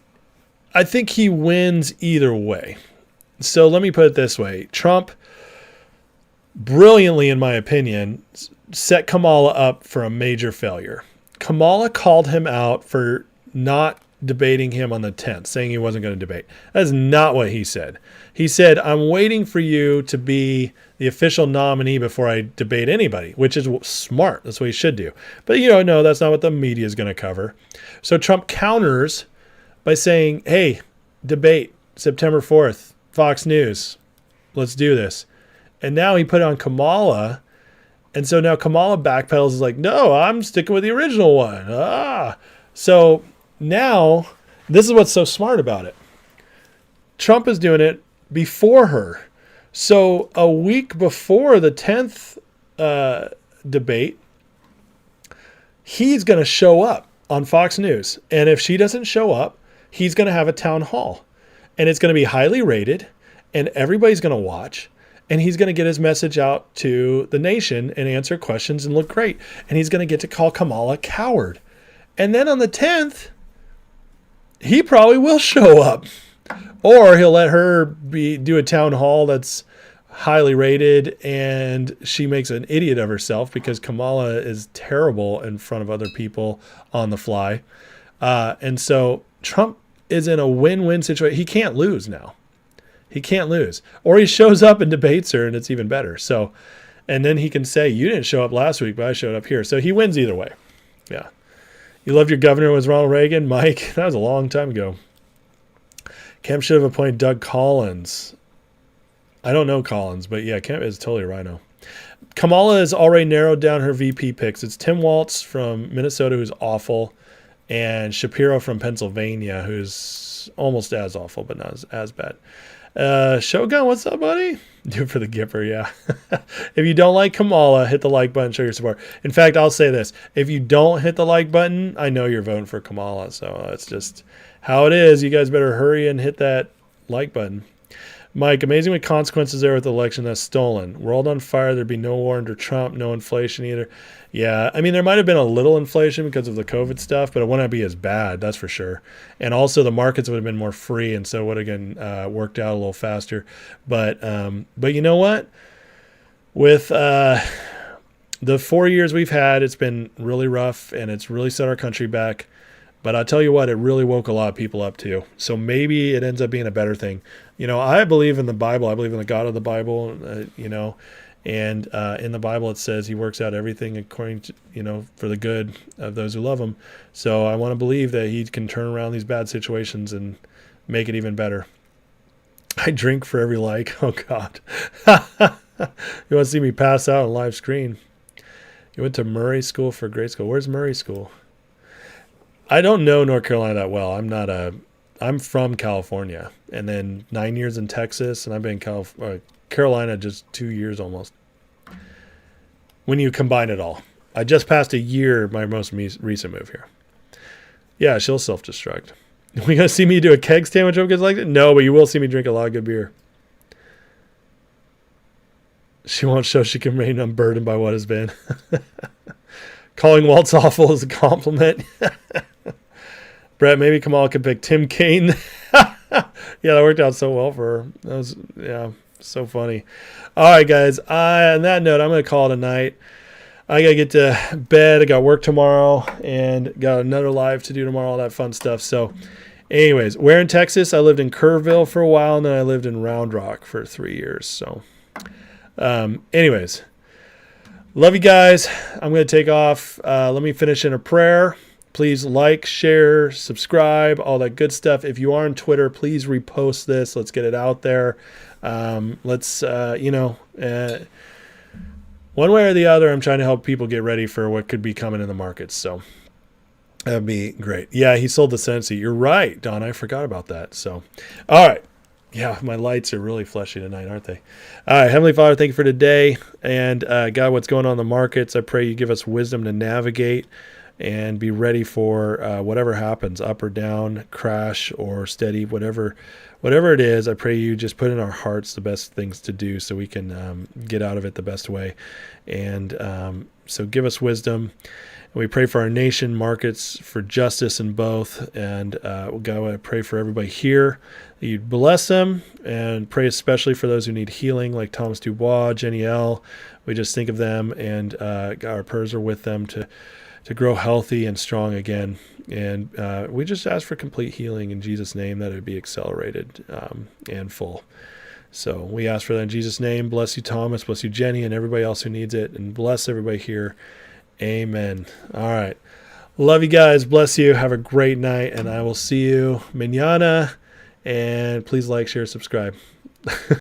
he wins either way. So let me put it this way. Trump brilliantly, in my opinion, set Kamala up for a major failure. Kamala called him out for not debating him on the 10th, saying he wasn't going to debate. That is not what he said. He said, I'm waiting for you to be the official nominee before I debate anybody, which is smart. That's what he should do. But, no, that's not what the media is going to cover. So Trump counters by saying, hey, debate September 4th, Fox News. Let's do this. And now he put it on Kamala. And so now Kamala backpedals, is like, no, I'm sticking with the original one. So now, this is what's so smart about it. Trump is doing it before her. So a week before the 10th debate, he's going to show up on Fox News. And if she doesn't show up, he's going to have a town hall. And it's going to be highly rated. And everybody's going to watch. And he's going to get his message out to the nation and answer questions and look great. And he's going to get to call Kamala a coward. And then on the 10th, he probably will show up. Or he'll let her do a town hall that's highly rated and she makes an idiot of herself because Kamala is terrible in front of other people on the fly. And so Trump is in a win-win situation. He can't lose now. He can't lose. Or he shows up and debates her and it's even better. So, and then he can say, you didn't show up last week, but I showed up here. So he wins either way. Yeah. You loved your governor was Ronald Reagan? Mike, that was a long time ago. Kemp should have appointed Doug Collins. I don't know Collins, but yeah, Kemp is totally a rhino. Kamala has already narrowed down her VP picks. It's Tim Walz from Minnesota, who's awful, and Shapiro from Pennsylvania, who's almost as awful, but not as bad. Shogun, what's up, buddy? Do it for the Gipper, yeah. If you don't like Kamala, hit the like button, show your support. In fact, I'll say this. If you don't hit the like button, I know you're voting for Kamala, so that's just how it is. You guys better hurry and hit that like button. Mike, amazing what consequences there with the election that's stolen. World on fire, there'd be no war under Trump, no inflation either. Yeah, I mean, there might have been a little inflation because of the COVID stuff, but it wouldn't be as bad, that's for sure. And also the markets would have been more free, and so it would have again worked out a little faster. But you know what? With the 4 years we've had, it's been really rough, and it's really set our country back. But I'll tell you what, it really woke a lot of people up too. So maybe it ends up being a better thing. You know, I believe in the Bible. I believe in the God of the Bible, you know. And in the Bible it says he works out everything according to, you know, for the good of those who love him. So I want to believe that he can turn around these bad situations and make it even better. I drink for every like. Oh, God. You want to see me pass out on live screen? You went to Murray School for grade school. Where's Murray School? I don't know North Carolina that well. I'm from California, and then 9 years in Texas, and I've been in Carolina just 2 years almost. When you combine it all, I just passed a year my most recent move here. Yeah, she'll self-destruct. We gonna see me do a keg stand with kids like that? No, but you will see me drink a lot of good beer. She won't show she can remain unburdened by what has been. Calling Waltz awful is a compliment. Brett, maybe Kamala could pick Tim Kaine. Yeah, that worked out so well for her. That was, yeah, so funny. All right, guys. On that note, I'm going to call it a night. I got to get to bed. I got work tomorrow and got another live to do tomorrow, all that fun stuff. So, anyways, where in Texas? I lived in Kerrville for a while, and then I lived in Round Rock for 3 years. So, anyways. Love you guys. I'm going to take off. Let me finish in a prayer. Please like, share, subscribe, all that good stuff. If you are on Twitter, please repost this. Let's get it out there. Let's, one way or the other, I'm trying to help people get ready for what could be coming in the markets. So that'd be great. Yeah, he sold the Sensi. You're right, Don. I forgot about that. So, all right. Yeah, my lights are really fleshy tonight, aren't they? All right, Heavenly Father, thank you for today. And God, what's going on in the markets, I pray you give us wisdom to navigate and be ready for whatever happens, up or down, crash or steady, whatever it is. I pray you just put in our hearts the best things to do so we can get out of it the best way. And so give us wisdom. And we pray for our nation, markets, for justice in both. And God, I pray for everybody here. You bless them, and pray especially for those who need healing, like Thomas Dubois, Jenny L. We just think of them, and our prayers are with them to grow healthy and strong again. And we just ask for complete healing in Jesus' name, that it would be accelerated and full. So we ask for that in Jesus' name. Bless you, Thomas. Bless you, Jenny, and everybody else who needs it. And bless everybody here. Amen. All right. Love you guys. Bless you. Have a great night, and I will see you mañana. And please like, share, subscribe.